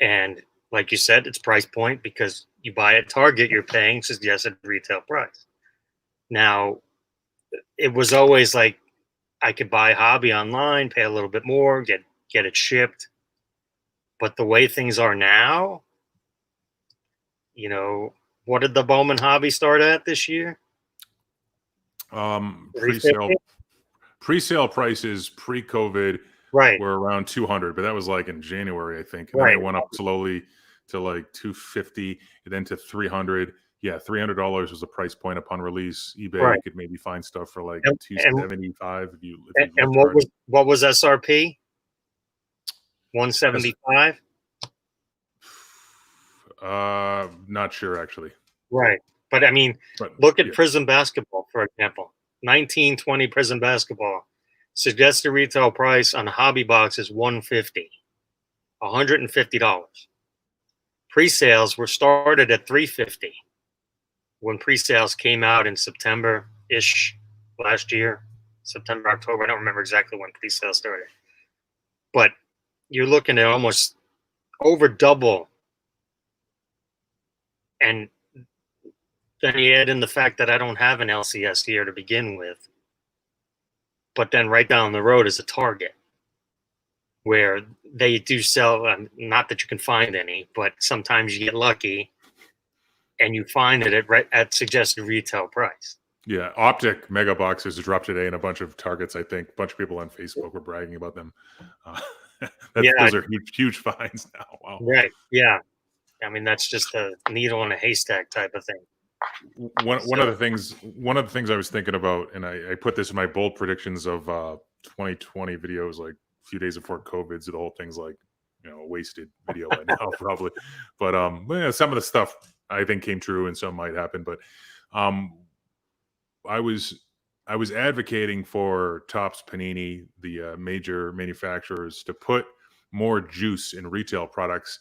And like you said, it's price point because you buy at Target, you're paying suggested retail price. Now, it was always like I could buy hobby online, pay a little bit more, get it shipped. But the way things are now, what did the Bowman hobby start at this year? Pre-sale prices pre-COVID were around 200, but that was like in January, I think. And then it went up slowly to like 250 and then to 300. Yeah, $300 was the price point upon release. eBay you could maybe find stuff for like 275 if you and what was SRP? 175? Not sure actually. Right. But I mean, look at Prism basketball, for example. 1920 Prism basketball. Suggested retail price on hobby box is $150. $150. Pre-sales were started at $350 when pre-sales came out in September-ish last year. September, October. I don't remember exactly when pre-sales started. But you're looking at almost over double. And then you add in the fact that I don't have an LCS here to begin with. But then right down the road is a Target where they do sell, not that you can find any, but sometimes you get lucky and you find it at suggested retail price. Yeah, Optic mega boxes dropped today in a bunch of Targets, I think. A bunch of people on Facebook were bragging about them. Those are huge finds now. Wow. Right, yeah. I mean, that's just a needle in a haystack type of thing. One of the things I was thinking about, and I put this in my bold predictions of 2020 videos, like a few days before COVID, so the whole thing's like, a wasted video by now probably. But some of the stuff I think came true, and some might happen. But I was advocating for Topps, Panini, the major manufacturers, to put more juice in retail products.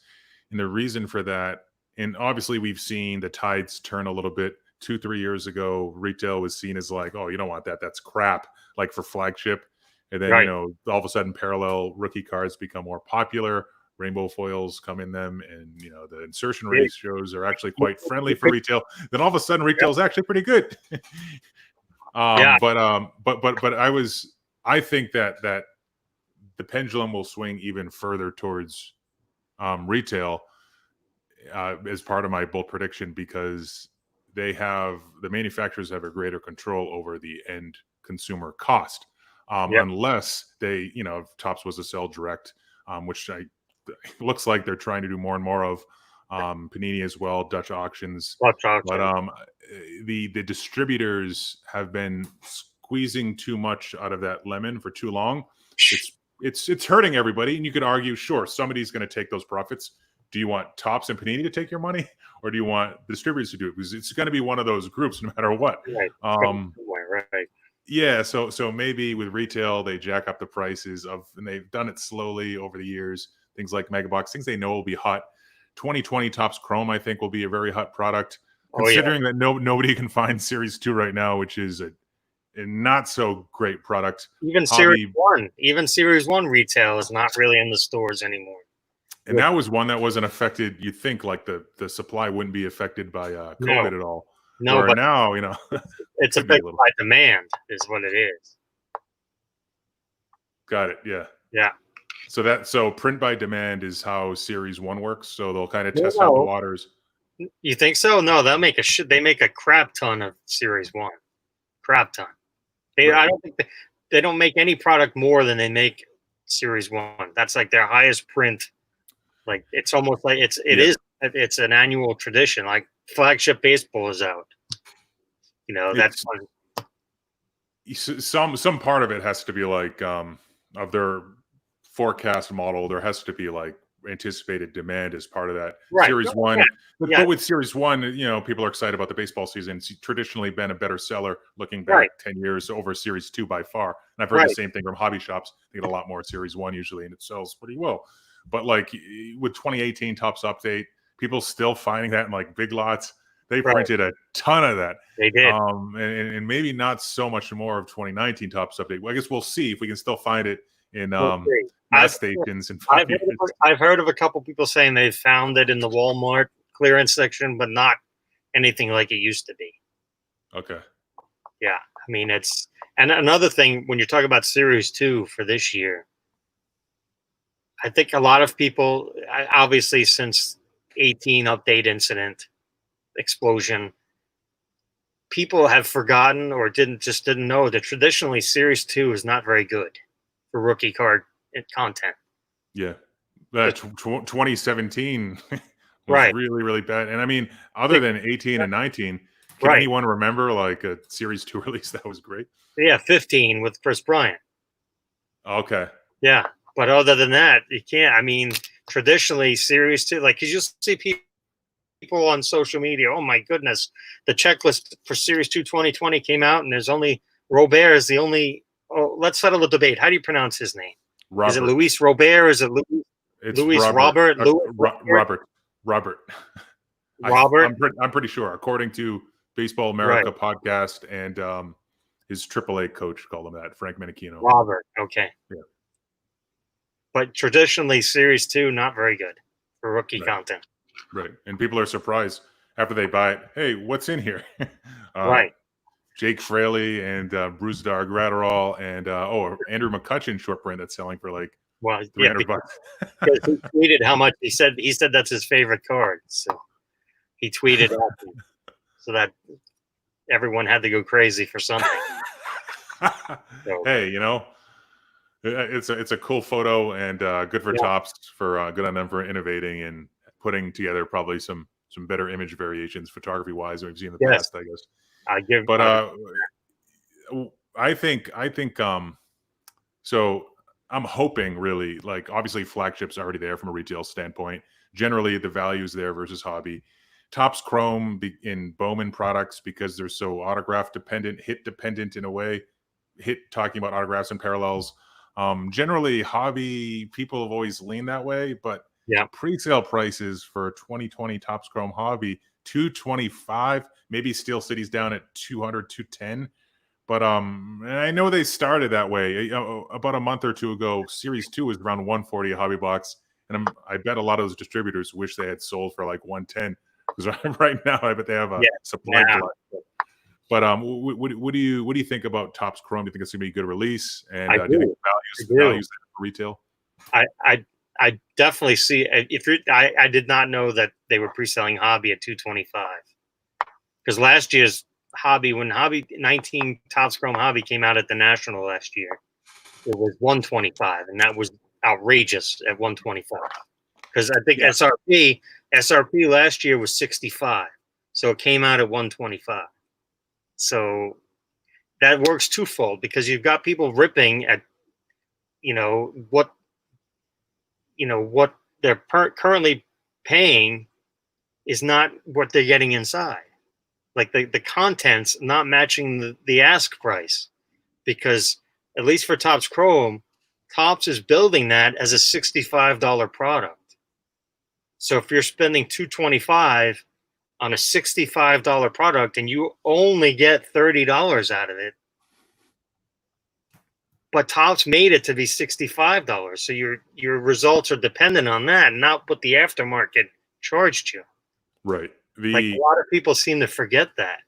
And the reason for that, and obviously we've seen the tides turn a little bit. 2-3 years ago, retail was seen as like, oh, you don't want that. That's crap. Like for Flagship. And then, all of a sudden parallel rookie cards become more popular. Rainbow foils come in them. And, the insertion ratios are actually quite friendly for retail. Then all of a sudden retail is actually pretty good. Yeah. But I think that the pendulum will swing even further towards retail as part of my bold prediction, because the manufacturers have a greater control over the end consumer cost, Yep. unless they, if Tops was to sell direct, which looks like they're trying to do more and more of. Panini as well, Dutch auctions, Watch out. but the distributors have been squeezing too much out of that lemon for too long. It's hurting everybody, and you could argue, sure, somebody's going to take those profits. Do you want Tops and Panini to take your money, or do you want the distributors to do it? Because it's going to be one of those groups, no matter what. Right. Right. Yeah. So maybe with retail, they jack up the prices and they've done it slowly over the years. Things like Megabox, things they know will be hot. 2020 Topps Chrome, I think, will be a very hot product, considering that nobody can find Series 2 right now, which is a not so great product. Even Series 1 retail is not really in the stores anymore. And that was one that wasn't affected. You'd think like the supply wouldn't be affected by COVID at all. No, but now, it's affected by demand is what it is. Got it. Yeah. Yeah. So print by demand is how Series 1 works. So they'll kind of test out the waters. You think so? No, they make a crap ton of Series 1. Crap ton. I don't think they don't make any product more than they make Series 1. That's like their highest print. Like it's almost like it's an annual tradition. Like Flagship baseball is out. That's fun. Some part of it has to be like of their forecast model. There has to be like anticipated demand as part of that. Series 1. But with Series 1, people are excited about the baseball season. It's traditionally been a better seller looking back 10 years over Series 2 by far. And I've heard the same thing from hobby shops. They get a lot more Series 1 usually, and it sells pretty well. But like with 2018 Topps Update, people still finding that in like Big Lots. They printed a ton of that. They did. And maybe not so much more of 2019 Topps Update. Well, I guess we'll see if we can still find it in gas stations. I've heard of a couple people saying they found it in the Walmart clearance section, but not anything like it used to be. Okay. Yeah. I mean, and another thing, when you're talking about Series 2 for this year, I think a lot of people, obviously since 18 update incident explosion, people have forgotten or didn't know that traditionally Series 2 is not very good for rookie card content. Yeah. 2017 was really, really bad. And I mean, other than 18 and 19, can anyone remember like a Series 2 release that was great? Yeah, 15 with Chris Bryant. Okay. Yeah. But other than that, you can't. I mean, traditionally, Series 2, like, because you'll see people on social media, oh my goodness, the checklist for Series 2 2020 came out, and there's only Robert is the only. Oh, let's settle the debate. How do you pronounce his name? Robert. Is it Luis Robert? Is it Luis Robert? Robert. I'm pretty sure, according to Baseball America podcast and his AAA coach called him that, Frank Menachino. Robert. Okay. Yeah. But traditionally, Series 2 not very good for rookie content. Right, and people are surprised after they buy it. Hey, what's in here? Jake Fraley and Bruce Dargratterall and Andrew McCutcheon short print that's selling for like $300. Because he tweeted how much he said that's his favorite card. So he tweeted out so that everyone had to go crazy for something. Hey, it's a cool photo and good for Topps for good on them for innovating and putting together probably some better image variations photography wise than we've seen in the past, I guess. I think so I'm hoping really, like, obviously Flagship's already there from a retail standpoint. Generally the value's there versus hobby. Topps Chrome in Bowman products, because they're so autograph dependent, hit dependent in a way, talking about autographs and parallels. Generally hobby people have always leaned that way, but pre-sale prices for 2020 Topps Chrome hobby $225, maybe Steel City's down at $200, $210. But and I know they started that way. About a month or two ago, Series 2 was around $140 a hobby box, and I bet a lot of those distributors wish they had sold for like $110, because right now I bet they have a supply glut. But what do you think about Topps Chrome? Do you think it's gonna be a good release? And I do you think do. I do. values that for retail? I definitely see. If you're, I did not know that they were pre-selling Hobby at 225, because last year's Hobby, when Hobby 19 Topps Chrome Hobby came out at the National last year, it was 125, and that was outrageous at 125. Because I think Yeah. SRP last year was 65, so it came out at 125. So that works twofold, because you've got people ripping at you know what what they're currently paying is not what they're getting inside. Like the contents not matching the ask price, because at least for Topps Chrome, Topps is building that as a $65 product. So if you're spending $225 on a $65 product and you only get $30 out of it, but Topps made it to be $65, so your results are dependent on that, not what the aftermarket charged you. Right. Like, a lot of people seem to forget that.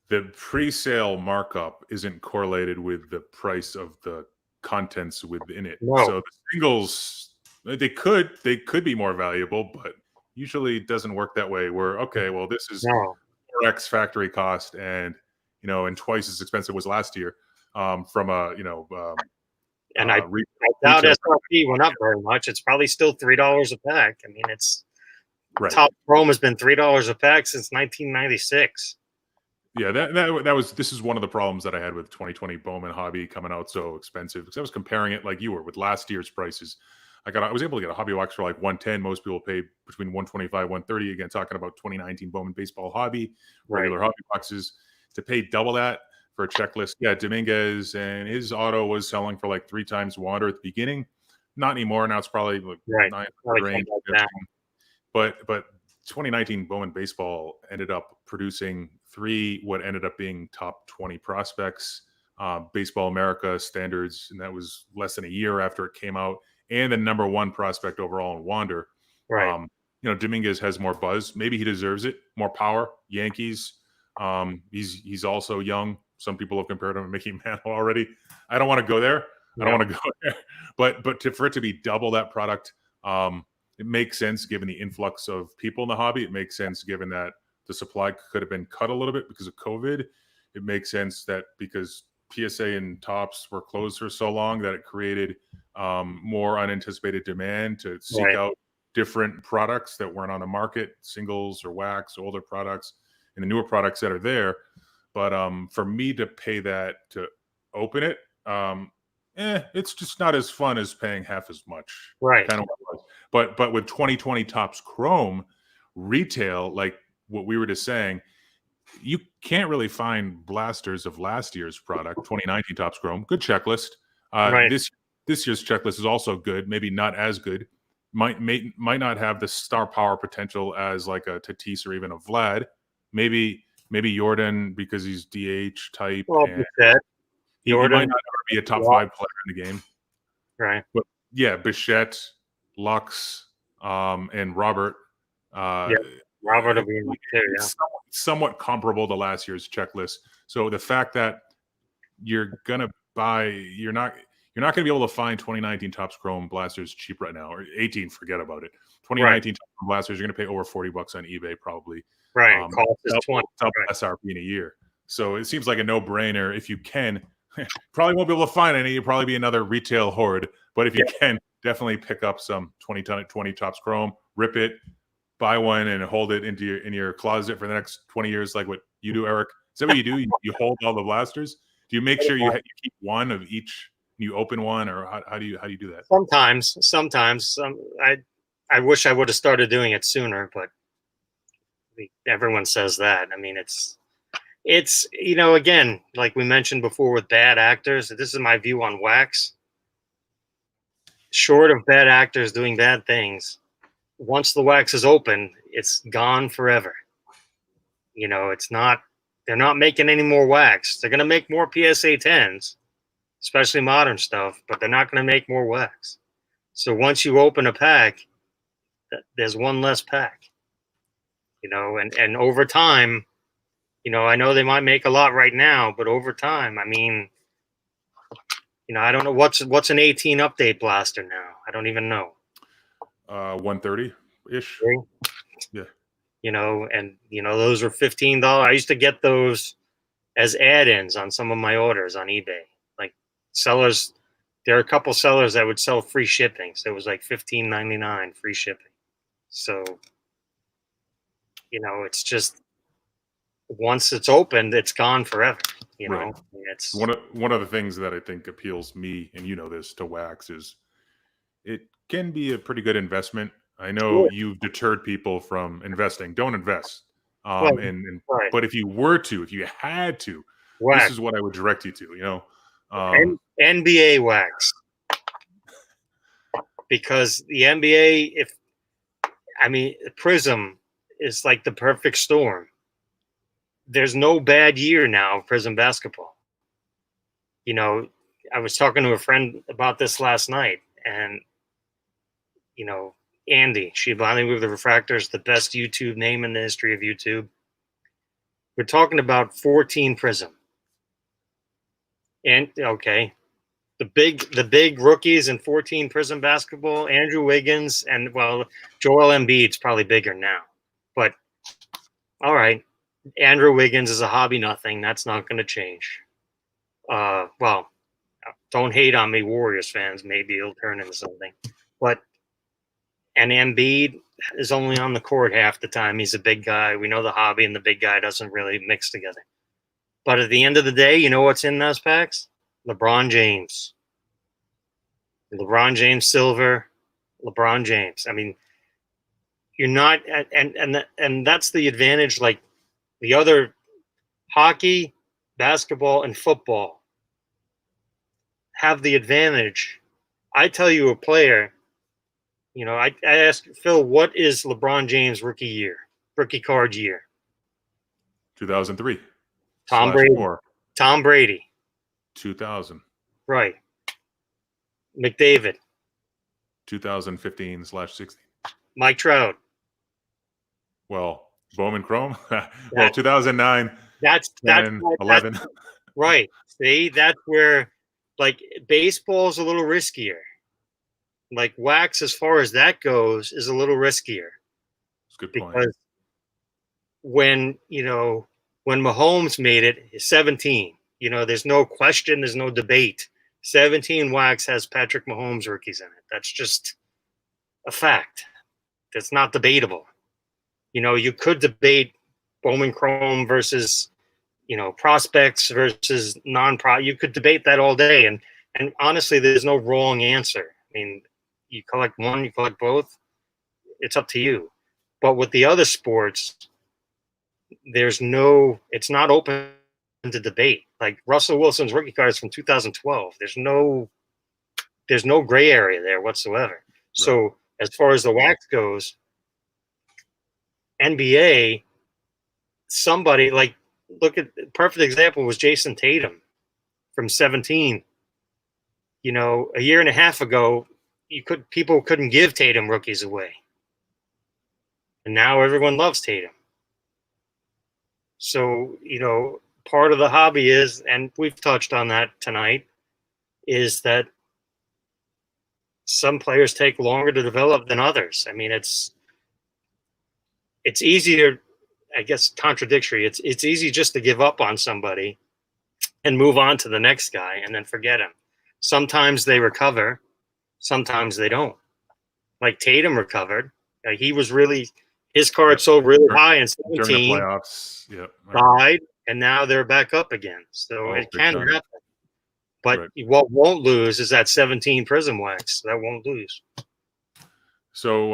The pre-sale markup isn't correlated with the price of the contents within it. No. So the singles, they could be more valuable, but usually it doesn't work that way. Where, okay, well, this is No. 4x factory cost, and and twice as expensive was last year. From a And I doubt SRP went up very much. It's probably still $3 a pack. I mean, it's right. Top Chrome has been $3 a pack since 1996. Yeah, this is one of the problems that I had with 2020 Bowman Hobby coming out so expensive, because I was comparing it like you were with last year's prices. I was able to get a Hobby Wax for like 110. Most people pay between 125, 130. Again, talking about 2019 Bowman Baseball Hobby, regular Hobby Boxes. To pay double that for a checklist. Yeah, Dominguez and his auto was selling for like 3 times Wander at the beginning. Not anymore. Now it's probably like 900 range. But 2019 Bowman Baseball ended up producing 3 what ended up being top 20 prospects, Baseball America standards, and that was less than a year after it came out, and the number 1 prospect overall in Wander. Right. Dominguez has more buzz. Maybe he deserves it. More power. Yankees. He's also young. Some people have compared him to Mickey Mantle already. I don't want to go there. I don't want to go there. But for it to be double that product, it makes sense given the influx of people in the hobby. It makes sense given that the supply could have been cut a little bit because of COVID. It makes sense that because PSA and Topps were closed for so long that it created more unanticipated demand to seek out different products that weren't on the market, singles or wax, older products, and the newer products that are there. But for me to pay that to open it, it's just not as fun as paying half as much. Right. Kind of was. But with 2020 Topps Chrome retail, like what we were just saying, you can't really find blasters of last year's product. 2019 Topps Chrome, good checklist. This year's checklist is also good, maybe not as good. Might not have the star power potential as like a Tatis or even a Vlad. Maybe Jordan, because he's DH type. Well, he might not ever be a top 5 player in the game. Right. But yeah, Bichette, Lux, and Robert. Robert will be in too. Yeah. Somewhat comparable to last year's checklist. So the fact that you're gonna buy, you're not gonna be able to find 2019 Topps Chrome blasters cheap right now, or 18. Forget about it. 2019 Topps Chrome blasters, you're gonna pay over $40 on eBay probably. Right. Cost is 20. SRP in a year. So it seems like a no-brainer. If you can, probably won't be able to find any. You'll probably be another retail hoard. But if you can, definitely pick up some 2020 Topps Chrome, rip it, buy one, and hold it in your closet for the next 20 years, like what you do, Eric. Is that what you do? You hold all the blasters? Do you make sure you keep one of each? You open one, or how do you do that? Sometimes. I wish I would have started doing it sooner, but everyone says that. I mean, it's again, like we mentioned before with bad actors. This is my view on wax. Short of bad actors doing bad things, once the wax is open, it's gone forever. It's not. They're not making any more wax. They're going to make more PSA 10s, especially modern stuff, but they're not going to make more wax. So once you open a pack, there's one less pack. And over time, I know they might make a lot right now, but over time, I mean, I don't know what's an 18 update blaster now. I don't even know. 130 ish. Really? Yeah. And those were $15. I used to get those as add-ins on some of my orders on eBay. Like sellers, there are a couple sellers that would sell free shipping. So it was like $15.99 free shipping. So, it's just once it's opened, it's gone forever. Right. It's One of the things that I think appeals me, and this, to wax is it can be a pretty good investment. I know yeah, you've deterred people from investing. Don't invest. well, And right. but if you had to, this Wax. is what I would direct you to. NBA wax. Because the NBA, Prism is like the perfect storm. There's no bad year now of Prism basketball. I was talking to a friend about this last night, and Andy, she finally with the refractors, the best YouTube name in the history of YouTube. We're talking about 14 Prism, and okay, the big rookies in 14 Prism basketball, Andrew Wiggins, and Joel Embiid's probably bigger now, but all right, Andrew Wiggins is a hobby nothing. That's not going to change. Well, don't hate on me, Warriors fans. Maybe it'll turn into something. But and Embiid is only on the court half the time. He's a big guy. We know the hobby and the big guy doesn't really mix together. But at the end of the day, you know what's in those packs? LeBron James. LeBron James silver. LeBron James. I mean, you're not and that's the advantage. Like the other hockey, basketball, and football have the advantage. I tell you a player, I ask Phil, what is LeBron James rookie card year? 2003 Tom slash Brady. 4. Tom Brady. 2000. Right. McDavid. 2015 slash 16. Mike Trout. Well, Bowman Chrome. Well, 2009. That's 11. Right. See, that's where like baseball is a little riskier. Like wax, as far as that goes, is a little riskier. That's a good point. Because when Mahomes made it, 17, there's no question, there's no debate. 17 wax has Patrick Mahomes rookies in it. That's just a fact. That's not debatable. You could debate Bowman Chrome versus, prospects versus non-pro. You could debate that all day. And honestly, there's no wrong answer. I mean, you collect one, you collect both. It's up to you. But with the other sports, it's not open to debate. Like Russell Wilson's rookie cards from 2012. There's no gray area there whatsoever. Right. So as far as the wax goes, NBA, somebody like look at perfect example was Jason Tatum from 17. A year and a half ago, people couldn't give Tatum rookies away. And now everyone loves Tatum. So, part of the hobby is, and we've touched on that tonight, is that some players take longer to develop than others. I mean, it's easier, I guess, contradictory. It's easy just to give up on somebody and move on to the next guy and then forget him. Sometimes they recover, sometimes they don't. Like Tatum recovered. He was his card sold really high in 17. During the playoffs, died, and now they're back up again. So it can happen. But what won't lose is that 17 Prism wax. That won't lose. So,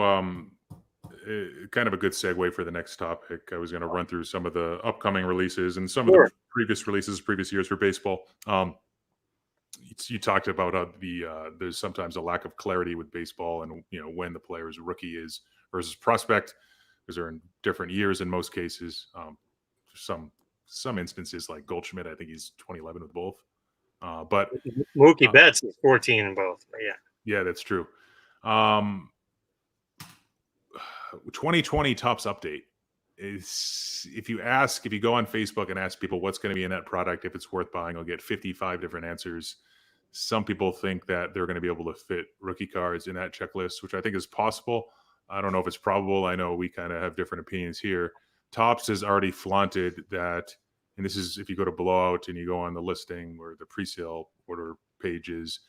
kind of a good segue for the next topic. I was going to run through some of the upcoming releases and some of the previous releases, previous years for baseball. You talked about there's sometimes a lack of clarity with baseball, and when the player's rookie is versus prospect, because they're in different years in most cases. Some instances like Goldschmidt, I think he's 2011 with both. But Mookie Betts is 14 in both. But yeah, that's true. 2020 Topps update. if you go on Facebook and ask people what's going to be in that product, if it's worth buying, you'll get 55 different answers. Some people think that they're going to be able to fit rookie cards in that checklist, which I think is possible. I don't know if it's probable. I know we kind of have different opinions here. Topps has already flaunted that, and this is if you go to Blowout and you go on the listing or the pre-sale order pages,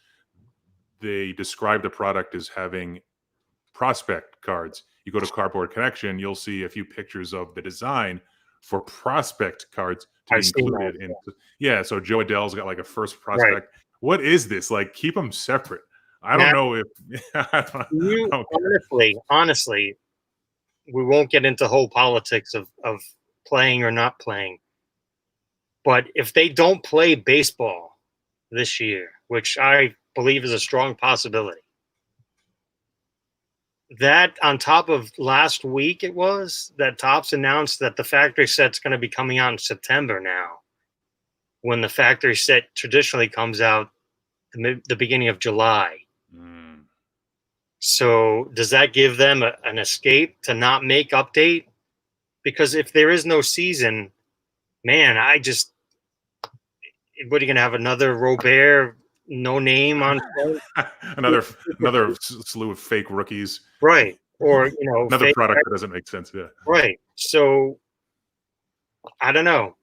they describe the product as having prospect cards. You go to Cardboard Connection, you'll see a few pictures of the design for prospect cards to be included in. Yeah, so Joe Adele's got like a first prospect. Right. What is this? Like, keep them separate. I don't know if honestly, we won't get into whole politics of playing or not playing. But if they don't play baseball this year, which I believe is a strong possibility, that on top of last week, it was that Topps announced that the factory set's going to be coming out in September now, when the factory set traditionally comes out the beginning of July. So does that give them an escape to not make update? Because if there is no season, man, what are you going to have, another Robert, no name on another slew of fake rookies, right? Or another product that doesn't make sense. Yeah, right. So I don't know.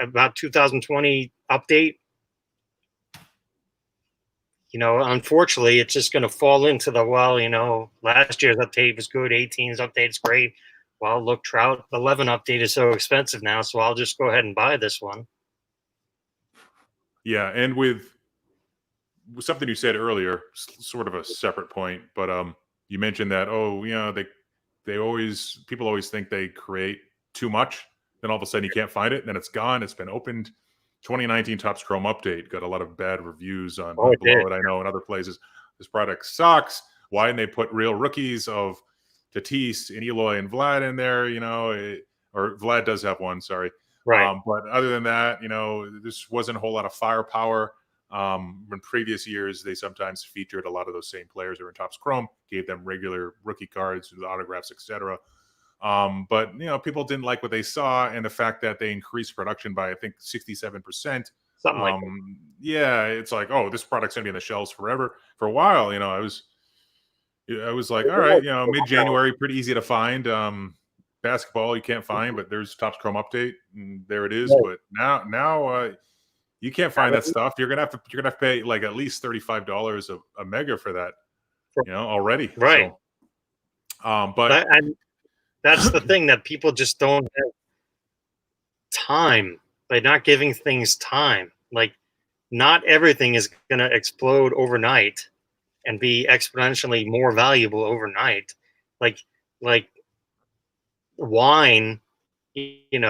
About 2020 update. Unfortunately, it's just going to fall into the, last year's update was good. 18's update is great. Well, look, Trout 11 update is so expensive now, so I'll just go ahead and buy this one. Yeah, and with something you said earlier, sort of a separate point, but you mentioned that people always think they create too much, then all of a sudden you can't find it, and then it's gone. It's been opened. 2019 Topps Chrome update got a lot of bad reviews on Below It. I know in other places this product sucks. Why didn't they put real rookies of Tatis and Eloy and Vlad in there? Or Vlad does have one. Sorry. Right. But other than that, this wasn't a whole lot of firepower. In previous years, they sometimes featured a lot of those same players that were in Topps Chrome, gave them regular rookie cards with autographs, etc. But people didn't like what they saw, and the fact that they increased production by, I think, 67%. Something like that. Yeah, it's like, oh, this product's gonna be on the shelves forever. For a while, I was like, all right, mid-January, pretty easy to find. Basketball you can't find, but there's Topps Chrome update, and there it is. Right. But now you can't find that stuff. You're gonna have to pay like at least $35 a mega for that, already. Right. So, but that's the thing, that people just don't have time. They're not giving things time. Like, not everything is going to explode overnight and be exponentially more valuable overnight. Like wine, and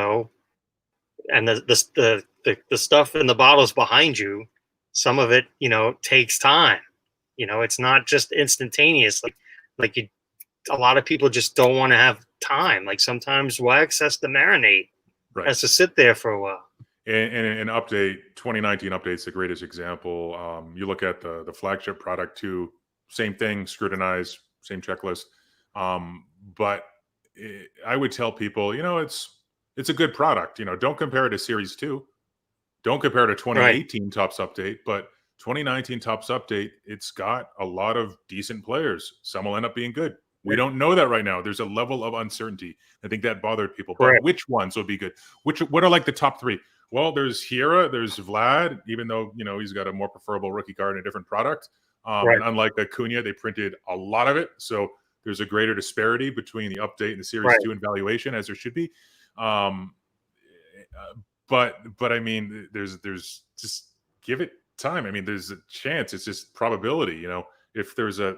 the stuff in the bottles behind you, some of it, takes time. It's not just instantaneous. A lot of people just don't want to have time. Like, sometimes wax has to marinate, right, has to sit there for a while. And update 2019 update's the greatest example. You look at the flagship product too, same thing, scrutinized, same checklist. But I would tell people, it's a good product. Don't compare it to Series 2. Don't compare it to 2018 right. Topps update, but 2019 Topps update, it's got a lot of decent players. Some will end up being good. We don't know that right now. There's a level of uncertainty. I think that bothered people. Correct. But which ones will be good? What are like the top three? Well, there's Hiura, there's Vlad, even though, he's got a more preferable rookie card in a different product. Right. And unlike Acuna, they printed a lot of it. So there's a greater disparity between the update and the Series right. 2 and valuation, as there should be. But I mean, there's just give it time. I mean, there's a chance. It's just probability. If there's a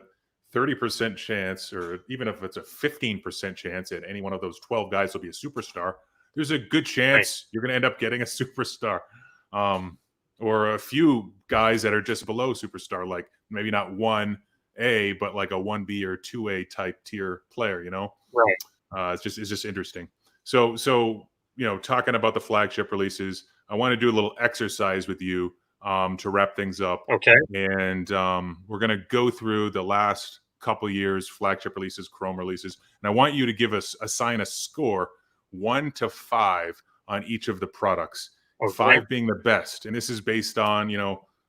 30% chance, or even if it's a 15% chance that any one of those 12 guys will be a superstar, there's a good chance right. you're going to end up getting a superstar, or a few guys that are just below superstar, like maybe not 1A, but like a 1B or 2A type tier player. Right. It's just interesting. So talking about the flagship releases, I want to do a little exercise with you to wrap things up. Okay. And we're going to go through the last couple years, flagship releases, chrome releases, and I want you to assign a score 1 to 5 on each of the products. Okay. 5 being the best, and this is based on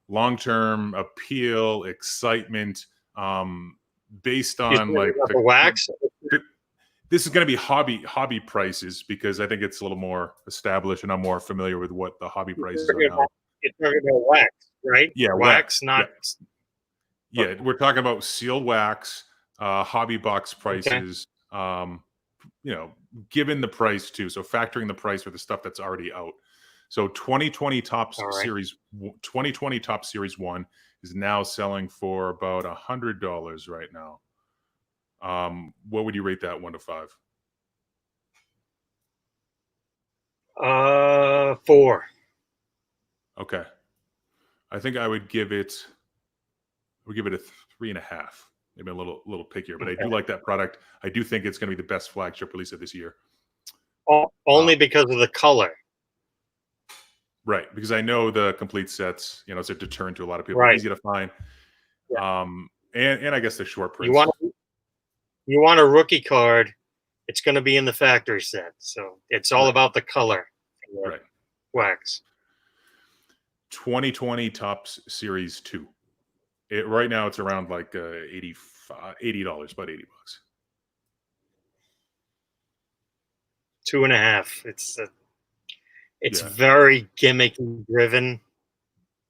long-term appeal, excitement, based on like the wax. This is going to be hobby prices because I think it's a little more established, and I'm more familiar with what the hobby prices are now. You're talking about wax, right? Yeah, wax, not. Yeah, we're talking about sealed wax, hobby box prices. Given the price too, so factoring the price for the stuff that's already out. So 2020 Series 1 is now selling for about $100 right now. What would you rate that 1 to 5? 4. Okay, I think I would give it. a 3.5. Maybe a little pickier, but I do like that product. I do think it's going to be the best flagship release of this year. Only because of the color. Right, because I know the complete sets, it's a deterrent to a lot of people. Right. Easy to find. Yeah. And I guess the short prints. You want a rookie card, it's going to be in the factory set. So it's all about the color. Right. Wax. 2020 Topps Series 2. Right now it's around like $80, about $80. 2.5. It's very gimmicky driven.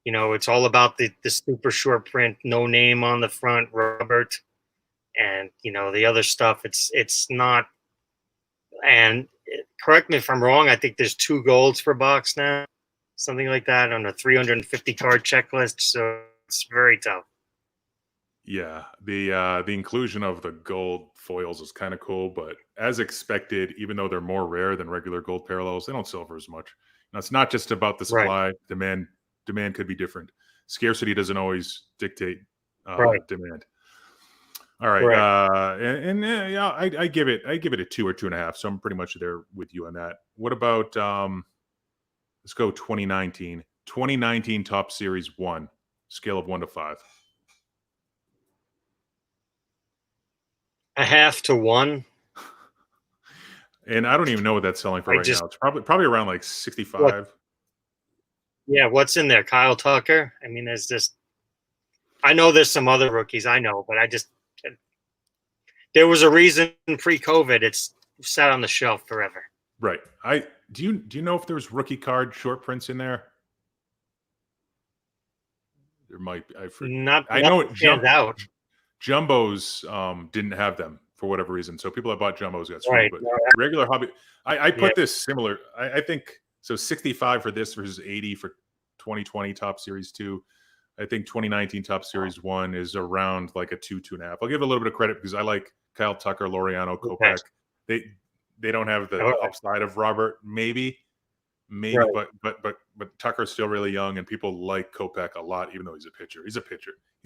It's all about the super short print, no name on the front, Robert, and the other stuff. It's not. And correct me if I'm wrong. I think there's 2 golds per box now, something like that, on a 350 card checklist. So it's very tough. Yeah, the inclusion of the gold foils is kind of cool, but as expected, even though they're more rare than regular gold parallels, they don't sell for as much. Now, it's not just about the supply. Right. Demand could be different. Scarcity doesn't always dictate demand. All right, I give it a 2 or 2.5. So I'm pretty much there with you on that. What about let's go 2019 Topps Series 1, scale of 1 to 5. 0.5 to 1. And I don't even know what that's selling for now. It's probably around like 65. Yeah, what's in there? Kyle Tucker. I mean, I know there's some other rookies. I know, but there was a reason pre-COVID it's sat on the shelf forever. Right. Do you know if there's rookie card short prints in there? There might be. I know it stands out. Jumbos didn't have them for whatever reason. So people that bought Jumbos got screwed. But regular hobby, I put this similar. I think so. 65 for this versus 80 for 2020 Topps Series 2. I think 2019 Topps Series 1 is around like a 2, 2.5. I'll give a little bit of credit because I like Kyle Tucker, Laureano, Kopech. They don't have the upside of Robert, maybe, but Tucker's still really young, and people like Kopech a lot, even though he's a pitcher. He's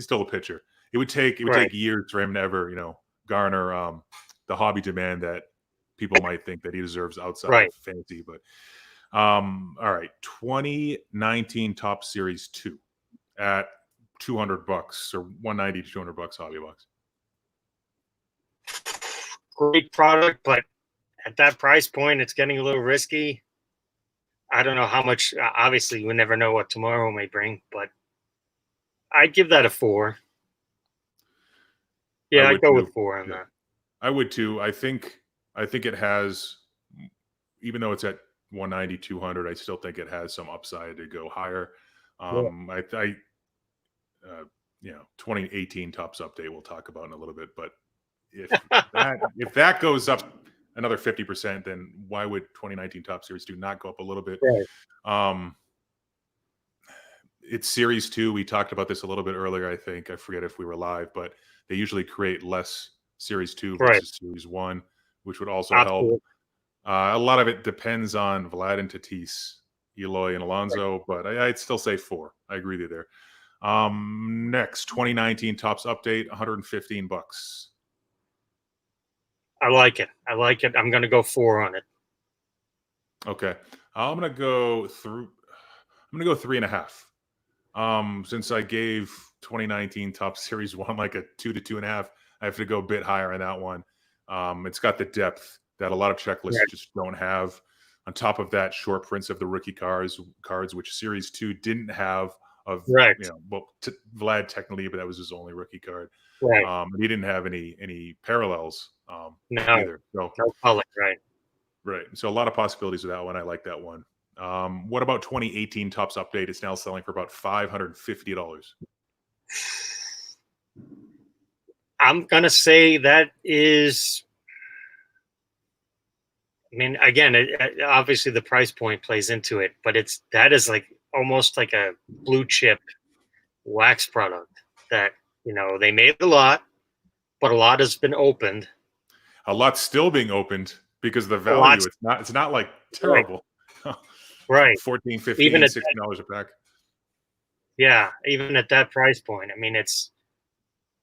still a pitcher. It would take years for him to ever, garner the hobby demand that people might think that he deserves outside of fantasy. But all right, 2019 Topps Series 2 at $200 or $190 to $200 hobby box. Great product, but at that price point, it's getting a little risky. I don't know how much. Obviously, we never know what tomorrow may bring, but I'd give that a 4. Yeah, I'd go with 4 on that. I would too. I think it has, even though it's at 190, 200, I still think it has some upside to go higher. 2018 Topps update we'll talk about in a little bit, but if that goes up another 50%, then why would 2019 Topps Series 2 not go up a little bit? Right. It's Series 2. We talked about this a little bit earlier, I think. I forget if we were live, but they usually create less Series 2 versus Series 1, which would also help. A lot of it depends on Vlad and Tatis, Eloy and Alonso, but I'd still say 4. I agree with you there. Next, 2019 Topps update, $115. I like it. I'm going to go 4 on it. Okay. I'm going to go 3.5. Since I gave 2019 Topps Series 1 like a 2 to 2.5, I have to go a bit higher on that one. It's got the depth that a lot of checklists Right. just don't have. On top of that, short prints of the rookie cards, which Series 2 didn't have. Of Right. Vlad technically, but that was his only rookie card. Right. He didn't have any parallels No. either. So No color. Right. right. So a lot of possibilities with that one. I like that one. What about 2018 Topps Update? It's now selling for about $550. I'm gonna say that is. I mean, again, obviously the price point plays into it, but that is like almost like a blue chip wax product that they made a lot, but a lot has been opened. A lot's still being opened because the A lot's value, it's not like right, terrible. right. 14, 15, Even at $16 a pack. even at that price point, I mean,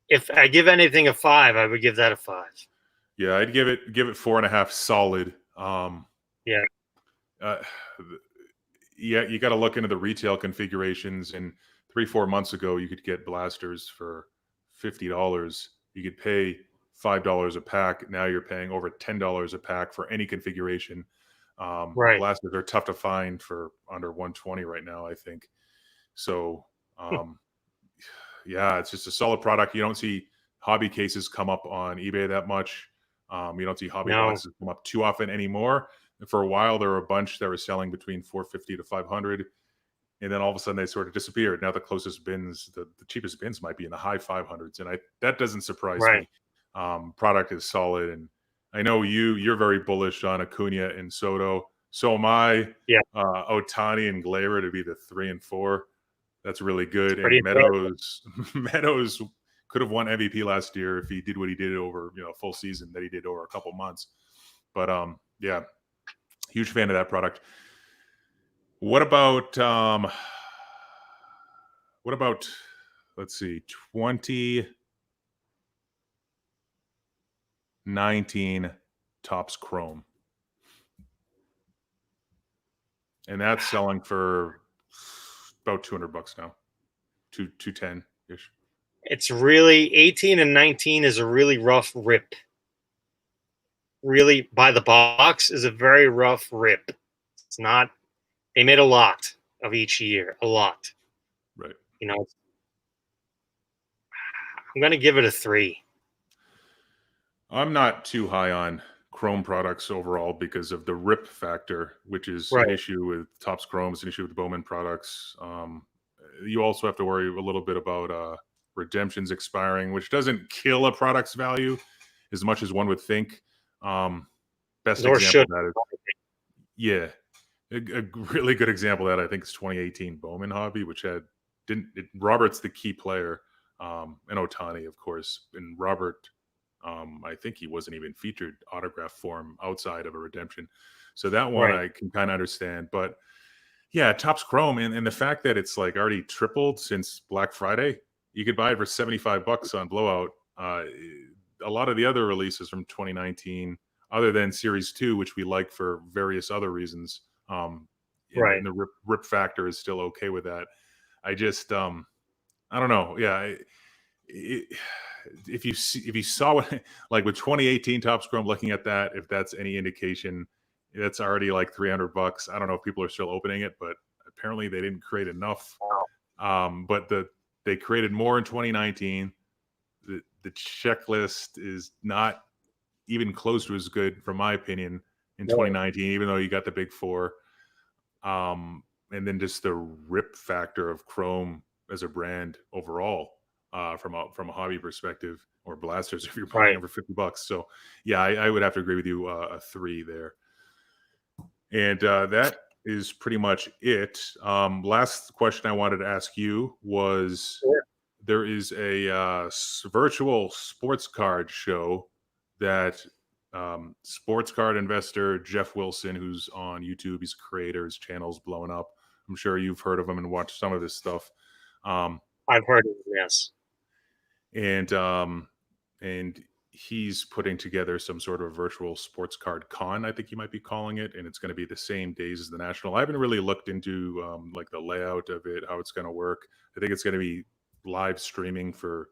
if I give anything a 5, I would give that a 5. Yeah, I'd give it 4.5 solid. Yeah. Uh, yeah, you got to look into the retail configurations. And 3-4 months ago, you could get blasters for $50. You could pay $5 a pack. Now you're paying over $10 a pack for any configuration. Right. Blasters are tough to find for under 120 right now, I think. So, yeah, it's just a solid product. You don't see hobby cases come up on eBay that much. You don't see hobby No. boxes come up too often anymore. And for a while, there were a bunch that were selling between 450 to 500, and then all of a sudden they sort of disappeared. Now the closest bins, the cheapest bins, might be in the high 500s, and that doesn't surprise Right. me. Product is solid, and I know you're very bullish on Acuna and Soto. So am I. Yeah. Otani and Gleyber to be the 3 and 4. That's really good. Pretty And Meadows could have won MVP last year if he did what he did over a full season that he did over a couple months. But yeah, huge fan of that product. What about let's see, 2019 Topps Chrome, and that's selling for about $200 now, 210 ish. It's really 18 and 19 is a really rough rip. Really, by the box is a very rough rip. It's not. They made a lot of each year, a lot. Right. I'm going to give it a 3. I'm not too high on Chrome products overall because of the rip factor, which is Right. an issue with Topps Chrome. It's an issue with Bowman products. You also have to worry a little bit about redemptions expiring, which doesn't kill a product's value as much as one would think. Best Nor example should. of that is, yeah, a really good example of that I think is 2018 Bowman hobby, which Robert's the key player, and Otani, of course, and Robert. I think he wasn't even featured autograph form outside of a redemption. So that one Right. I can kind of understand. But yeah, Topps Chrome and the fact that it's like already tripled since Black Friday, you could buy it for $75 on Blowout. A lot of the other releases from 2019, other than Series 2, which we like for various other reasons, Right. and the rip factor is still okay with that. I just, I don't know. Yeah. If you saw what, like with 2018 Topps Chrome, looking at that, if that's any indication, that's already like $300. I don't know if people are still opening it, but apparently they didn't create enough. But they created more in 2019. The checklist is not even close to as good, from my opinion, in 2019, even though you got the big 4. And then just the rip factor of Chrome as a brand overall. From a hobby perspective, or blasters if you're buying them for $50. So yeah, I would have to agree with you, a 3 there. And that is pretty much it. Last question I wanted to ask you was, there is a virtual sports card show that sports card investor Jeff Wilson, who's on YouTube, he's a creator, his channel's blowing up. I'm sure you've heard of him and watched some of his stuff. I've heard of it, yes. And he's putting together some sort of virtual sports card con, I think he might be calling it, and it's going to be the same days as the National. I haven't really looked into like the layout of it, how it's going to work. I think it's going to be live streaming for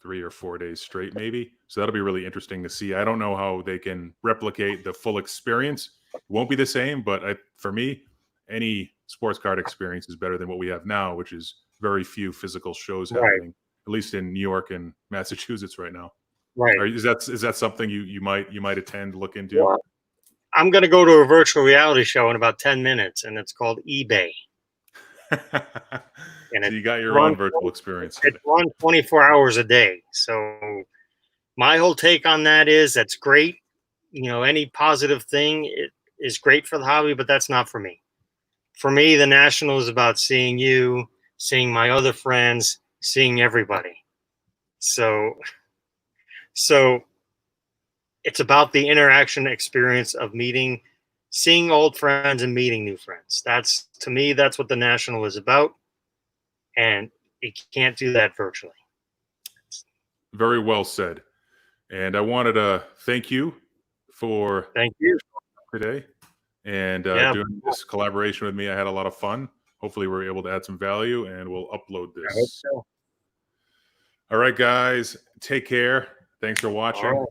3 or 4 days straight, maybe. So that'll be really interesting to see. I don't know how they can replicate the full experience. It won't be the same, but for me, any sports card experience is better than what we have now, which is very few physical shows happening, at least in New York and Massachusetts right now. Right. Is that something you might attend, look into? Well, I'm going to go to a virtual reality show in about 10 minutes, and it's called eBay. And so you got your own virtual experience. It's on 24 hours a day. So my whole take on that is that's great. Any positive thing is great for the hobby, but that's not for me. For me, the National is about seeing you, seeing my other friends, seeing everybody. So it's about the interaction experience of seeing old friends and meeting new friends. To me, that's what the National is about. And you can't do that virtually. Very well said. And I wanted to thank you for today and doing this collaboration with me. I had a lot of fun. Hopefully we're able to add some value, and we'll upload this. I hope so. All right, guys, take care. Thanks for watching.